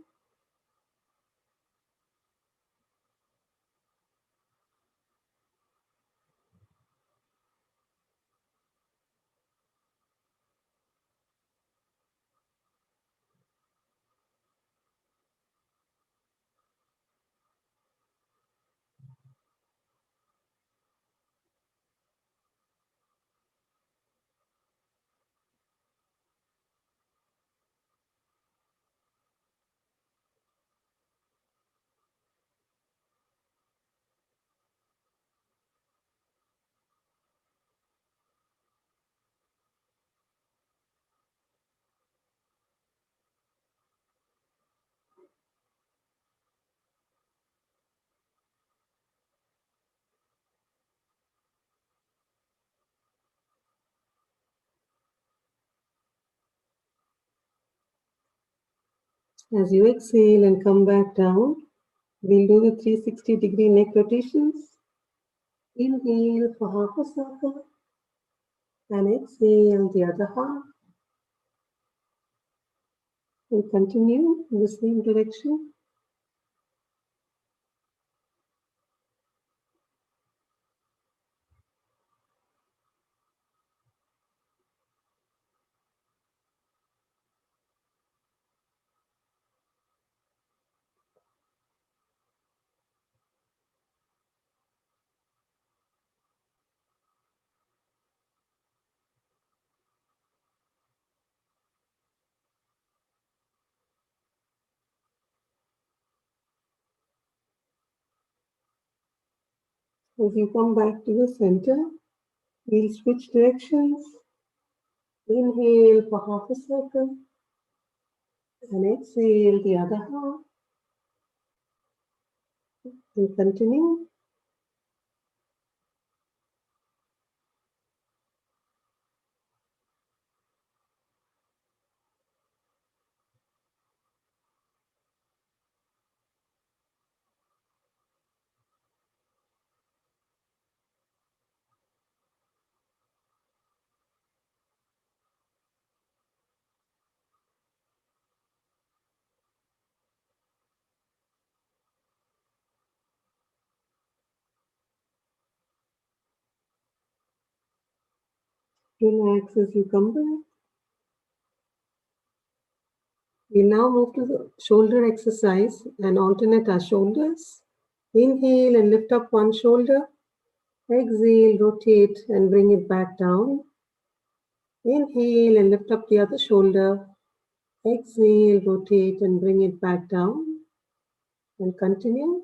As you exhale and come back down, we'll do the 360-degree neck rotations. Inhale for half a circle and exhale the other half. And continue in the same direction. As you come back to the center, we'll switch directions. Inhale for half a circle and exhale the other half. And continue. Relax as you come back. We'll now move to the shoulder exercise and alternate our shoulders. Inhale and lift up one shoulder. Exhale, rotate and bring it back down. Inhale and lift up the other shoulder. Exhale, rotate and bring it back down. And continue.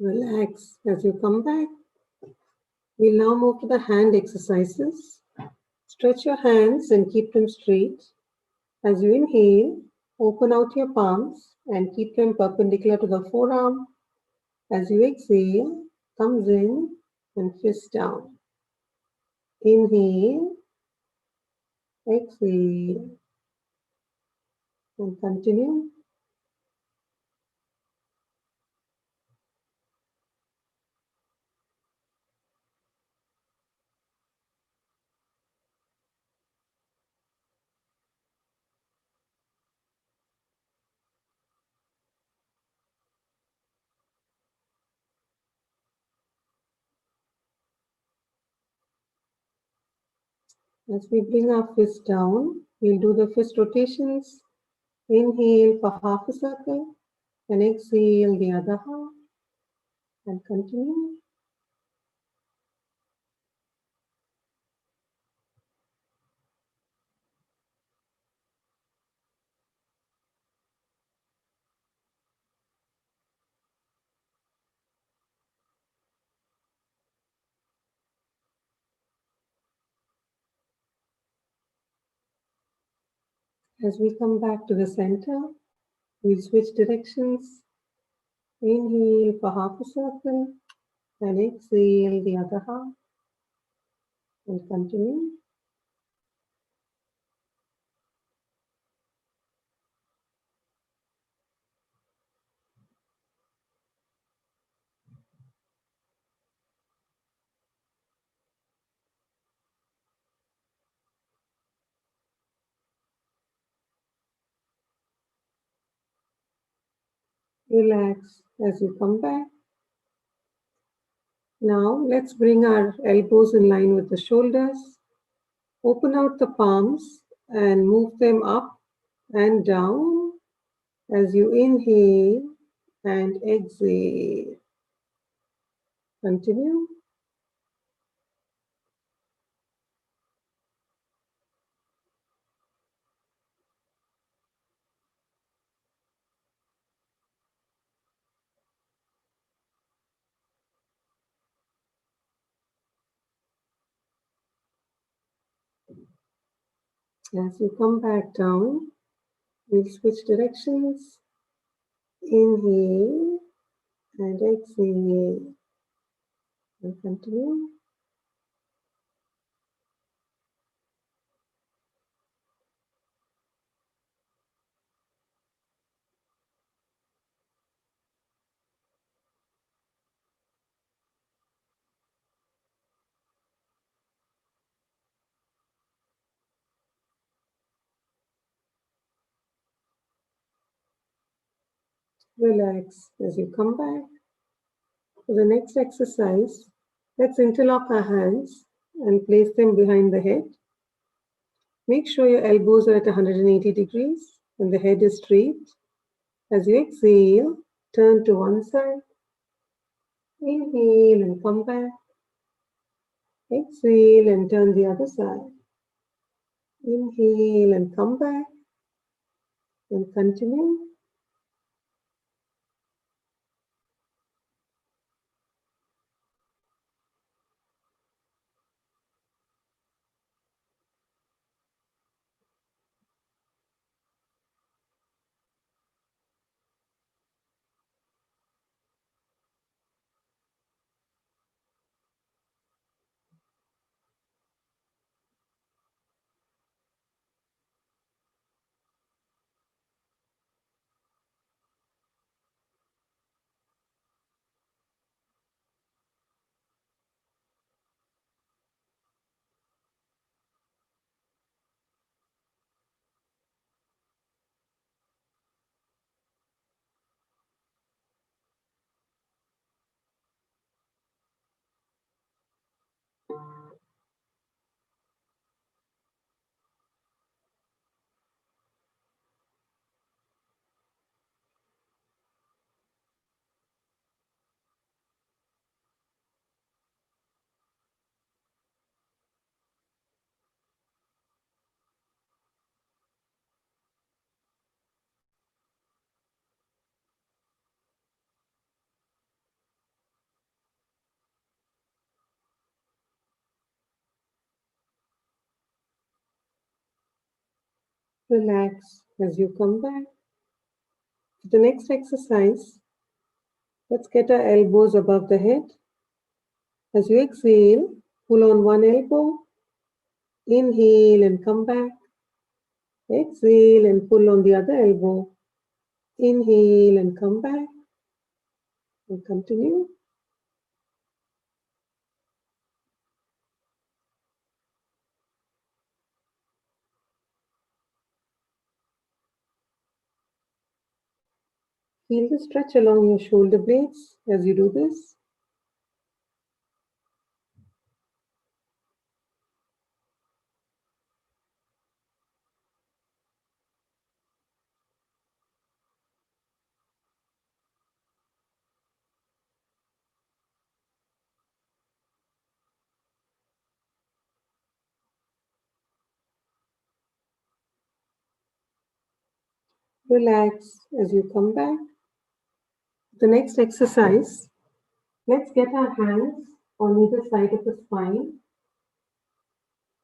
Relax as you come back. We'll now move to the hand exercises. Stretch your hands and keep them straight. As you inhale, open out your palms and keep them perpendicular to the forearm. As you exhale, thumbs in and fist down. Inhale, exhale, and continue. As we bring our fist down, we'll do the fist rotations. Inhale for half a circle and exhale the other half and continue. As we come back to the center, we'll switch directions. Inhale for half a circle and exhale the other half and continue. Relax as you come back. Now let's bring our elbows in line with the shoulders. Open out the palms and move them up and down as you inhale and exhale. Continue. As you come back down, we'll switch directions. Inhale and exhale. And continue. Relax as you come back. For the next exercise, let's interlock our hands and place them behind the head. Make sure your elbows are at 180 degrees and the head is straight. As you exhale, turn to one side. Inhale and come back. Exhale and turn the other side. Inhale and come back. And continue. Relax as you come back. For the next exercise, let's get our elbows above the head. As you exhale, pull on one elbow. Inhale and come back. Exhale and pull on the other elbow. Inhale and come back. And continue. Feel the stretch along your shoulder blades as you do this. Relax as you come back. The next exercise, let's get our hands on either side of the spine.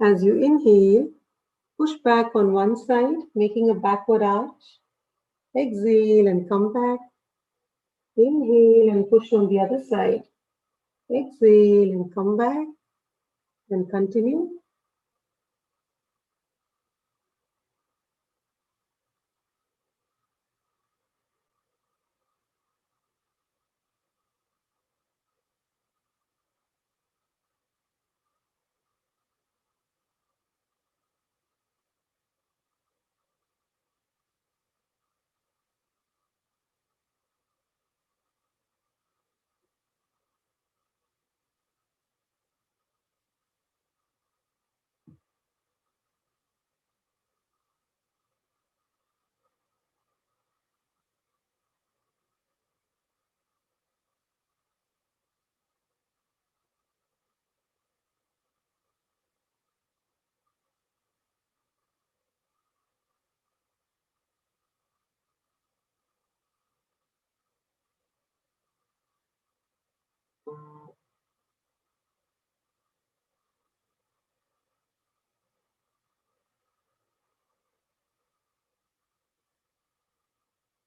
As you inhale, push back on one side, making a backward arch. Exhale and come back. Inhale and push on the other side. Exhale and come back. And continue.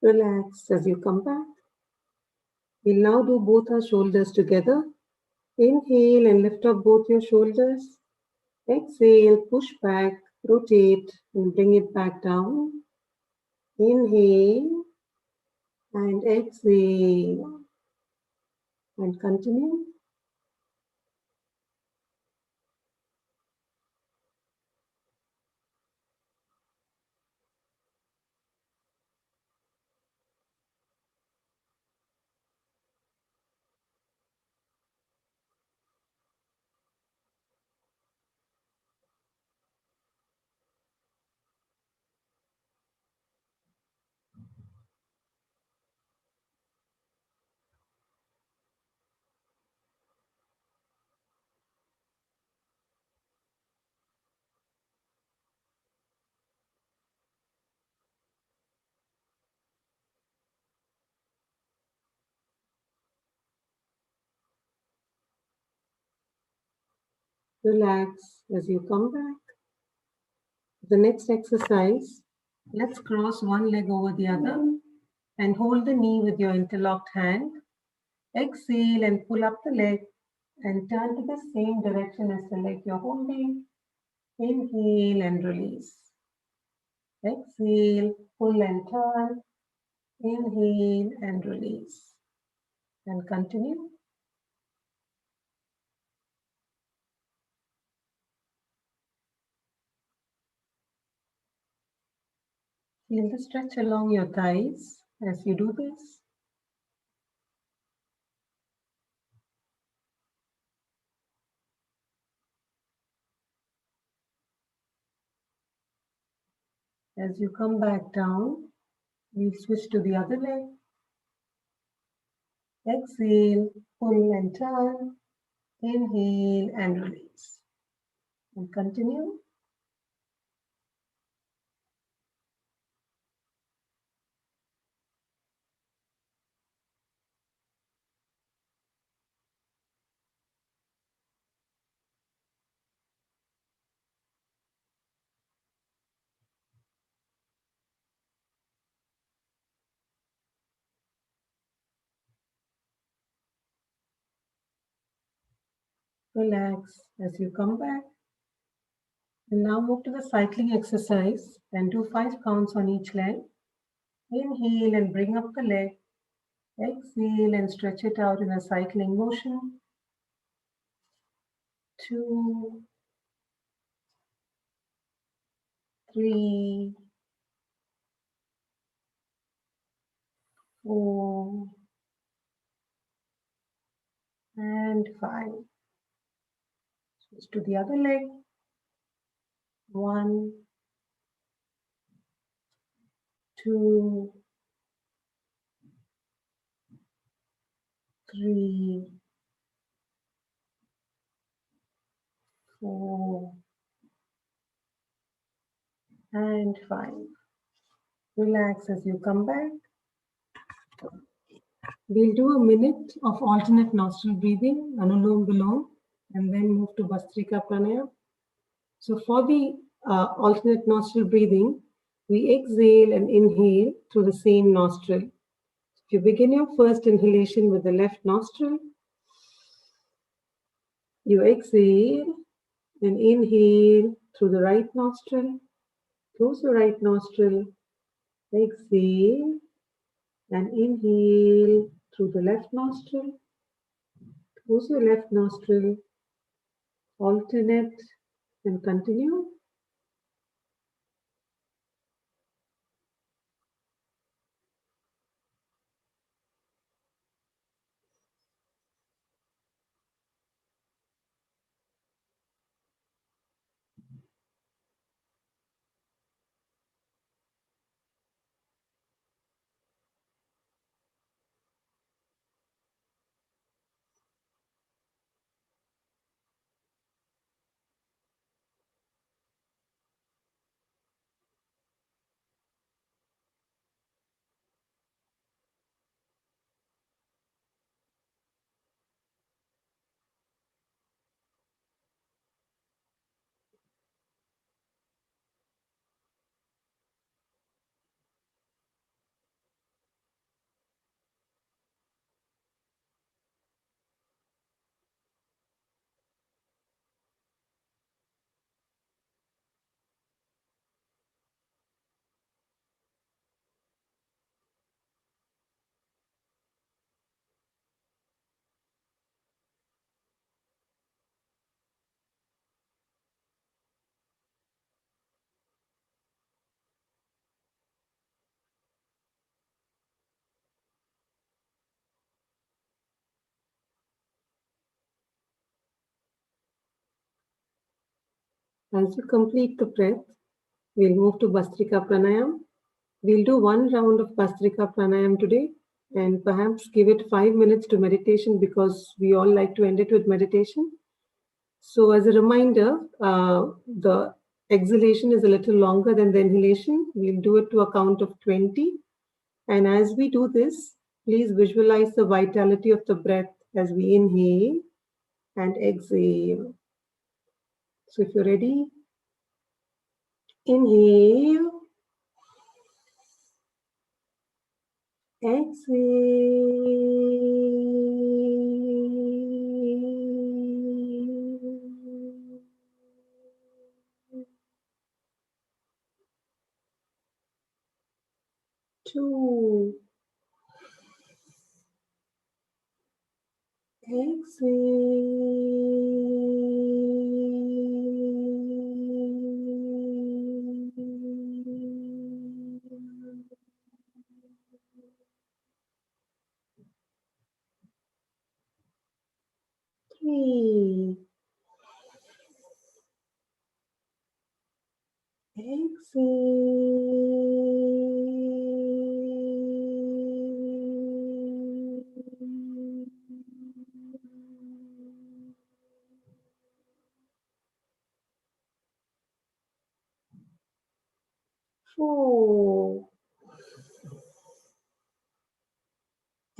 Relax as you come back. We'll now do both our shoulders together. Inhale and lift up both your shoulders. Exhale, push back, rotate, and bring it back down. Inhale and exhale. And continue. Relax as you come back. The next exercise, let's cross one leg over the other and hold the knee with your interlocked hand. Exhale and pull up the leg and turn to the same direction as the leg you're holding. Inhale and release. Exhale, pull and turn. Inhale and release. And continue. Feel the stretch along your thighs as you do this. As you come back down, we'll switch to the other leg. Exhale, pull and turn. Inhale and release. And continue. Relax as you come back. And now move to the cycling exercise and do 5 counts on each leg. Inhale and bring up the leg. Exhale and stretch it out in a cycling motion. 2, 3, 4, and 5. Switch to the other leg. 1, 2, 3, 4, and 5. Relax as you come back. We'll do a minute of alternate nostril breathing, Anulom Vilom, and then move to Bhastrika Pranayama. So for the alternate nostril breathing, we exhale and inhale through the same nostril. If you begin your first inhalation with the left nostril, you exhale and inhale through the right nostril. Close your right nostril, exhale and inhale through the left nostril. Close your left nostril, alternate and continue. As you complete the breath, we'll move to Bhastrika Pranayam. We'll do one round of Bhastrika Pranayam today and perhaps give it 5 minutes to meditation because we all like to end it with meditation. So as a reminder, the exhalation is a little longer than the inhalation. We'll do it to a count of 20. And as we do this, please visualize the vitality of the breath as we inhale and exhale. So if you're ready, inhale, exhale. 2. Exhale. 3. Exhale. 4.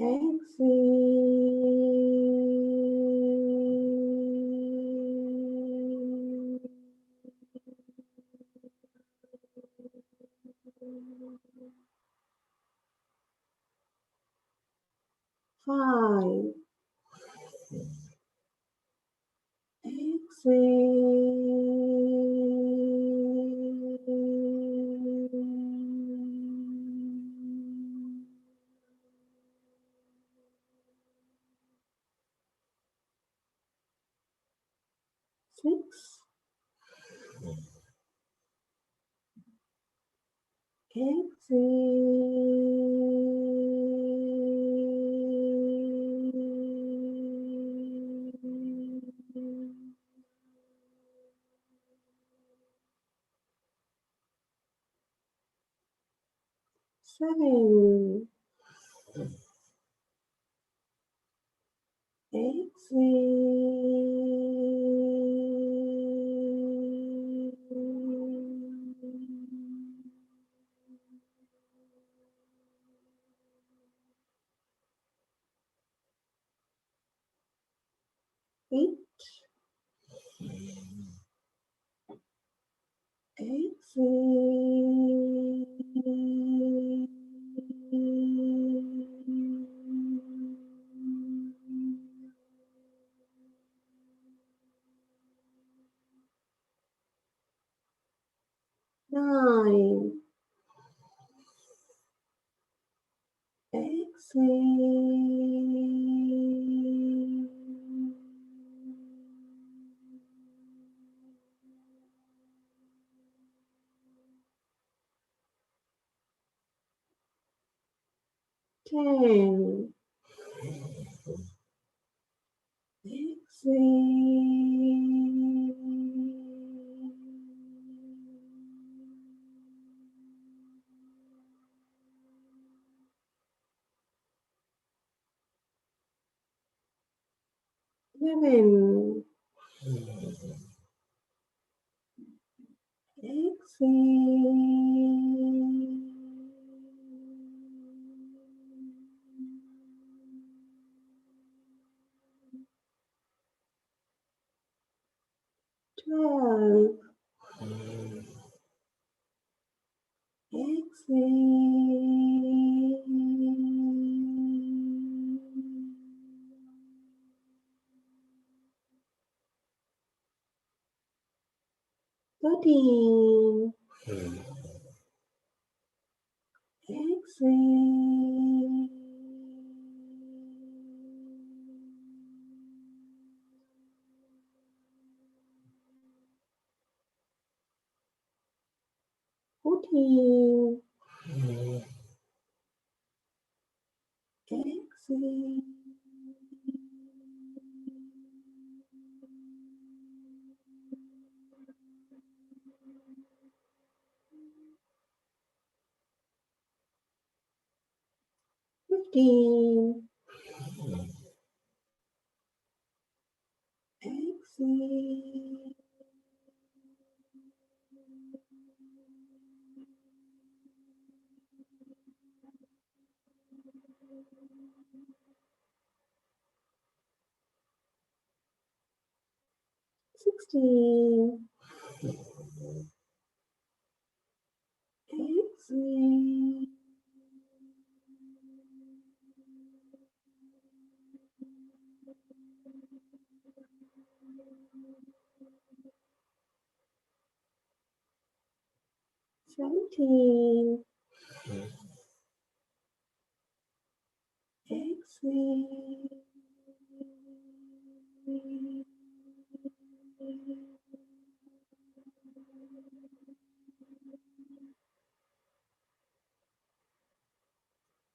Exhale. 5. Exhale. 6. Exhale. 7. Exhale. 8. Exhale. 9. Exhale. 10. Exhale. 11. Exhale. 12. Exhale. 13. Exhale. 14. Exhale. 15. 15. Exhale. 16. Exhale. 17. Exhale.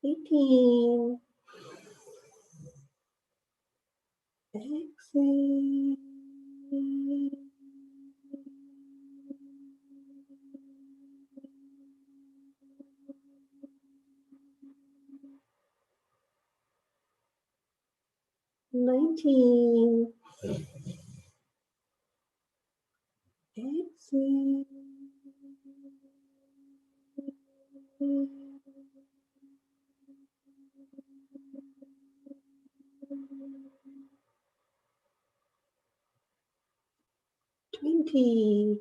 18. Exhale. 19. Exhale. 20.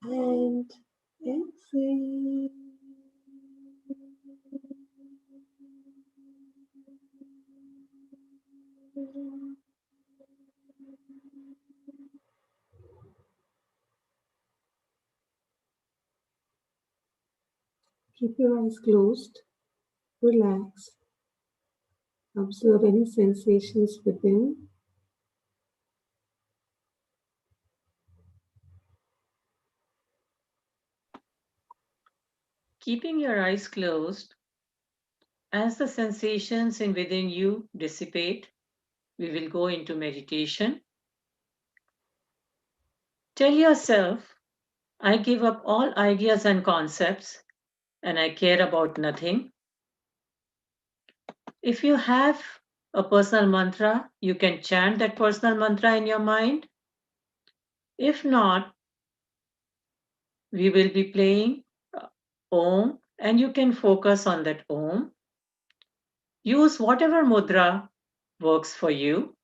And exhale. 'Keep your eyes closed. Relax. Observe any sensations within. Keeping your eyes closed, as the sensations in within you dissipate, we will go into meditation. Tell yourself, I give up all ideas and concepts, and I care about nothing. If you have a personal mantra, you can chant that personal mantra in your mind. If not, we will be playing Om, and you can focus on that Om. Use whatever mudra works for you.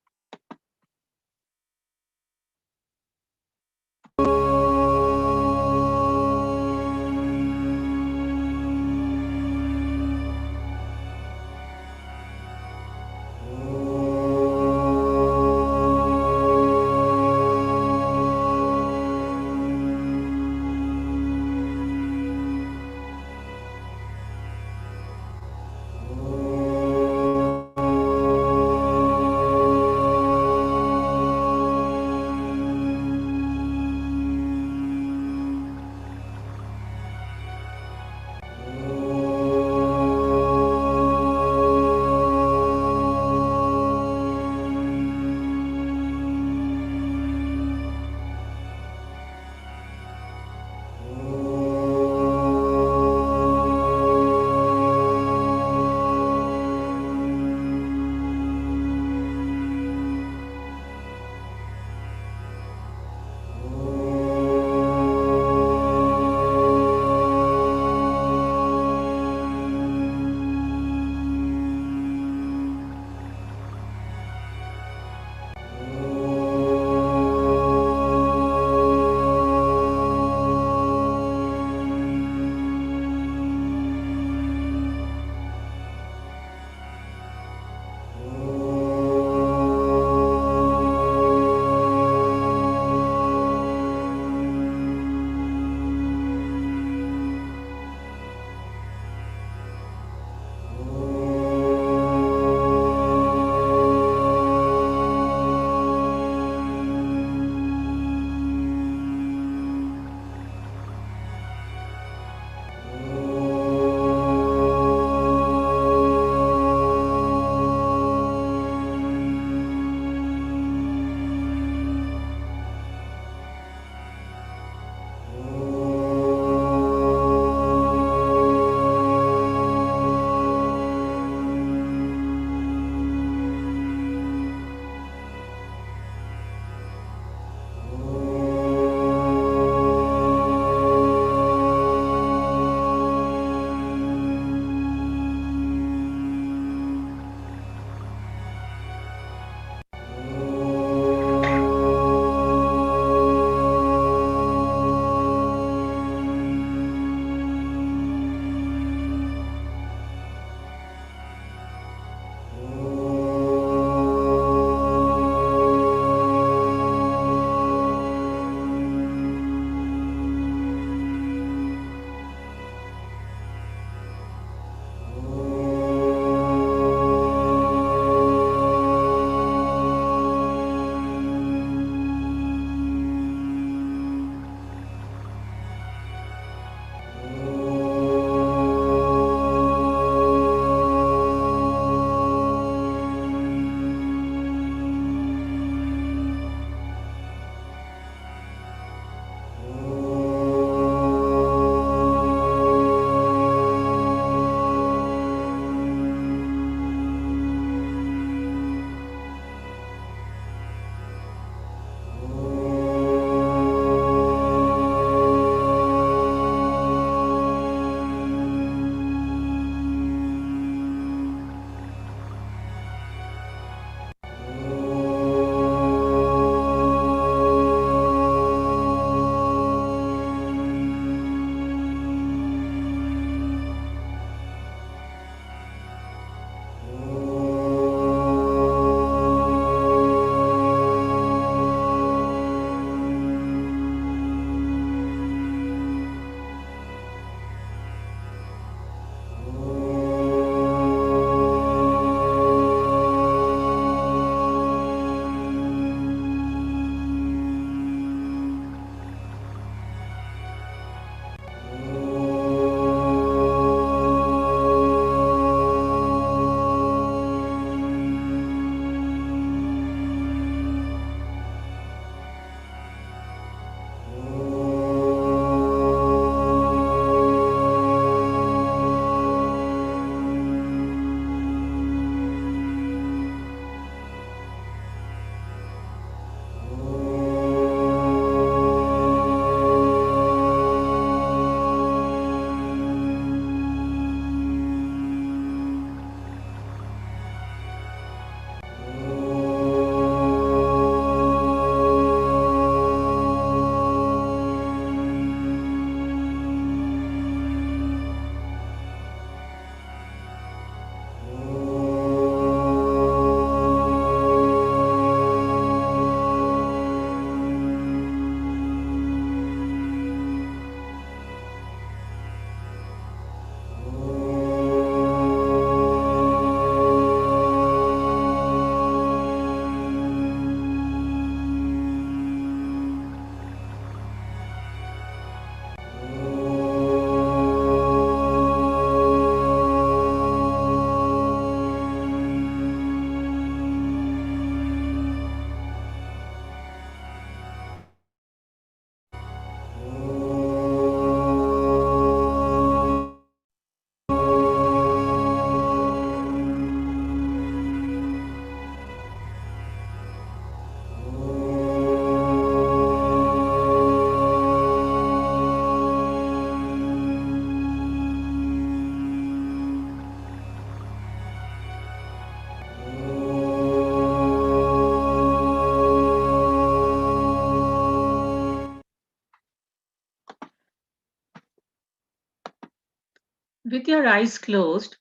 With your eyes closed,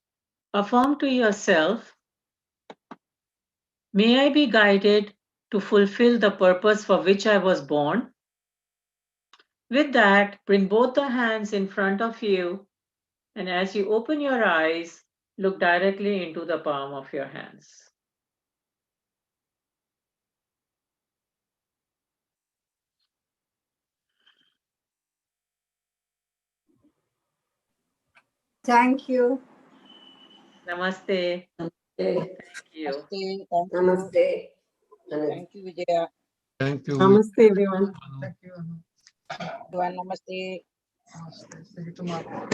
affirm to yourself, may I be guided to fulfill the purpose for which I was born. With that, bring both the hands in front of you, and as you open your eyes, look directly into the palm of your hands. Thank you. Namaste. Namaste. Thank you. Namaste. Thank you, Vijaya. Thank you. Namaste, everyone. Thank you. Namaste. Namaste. See you tomorrow.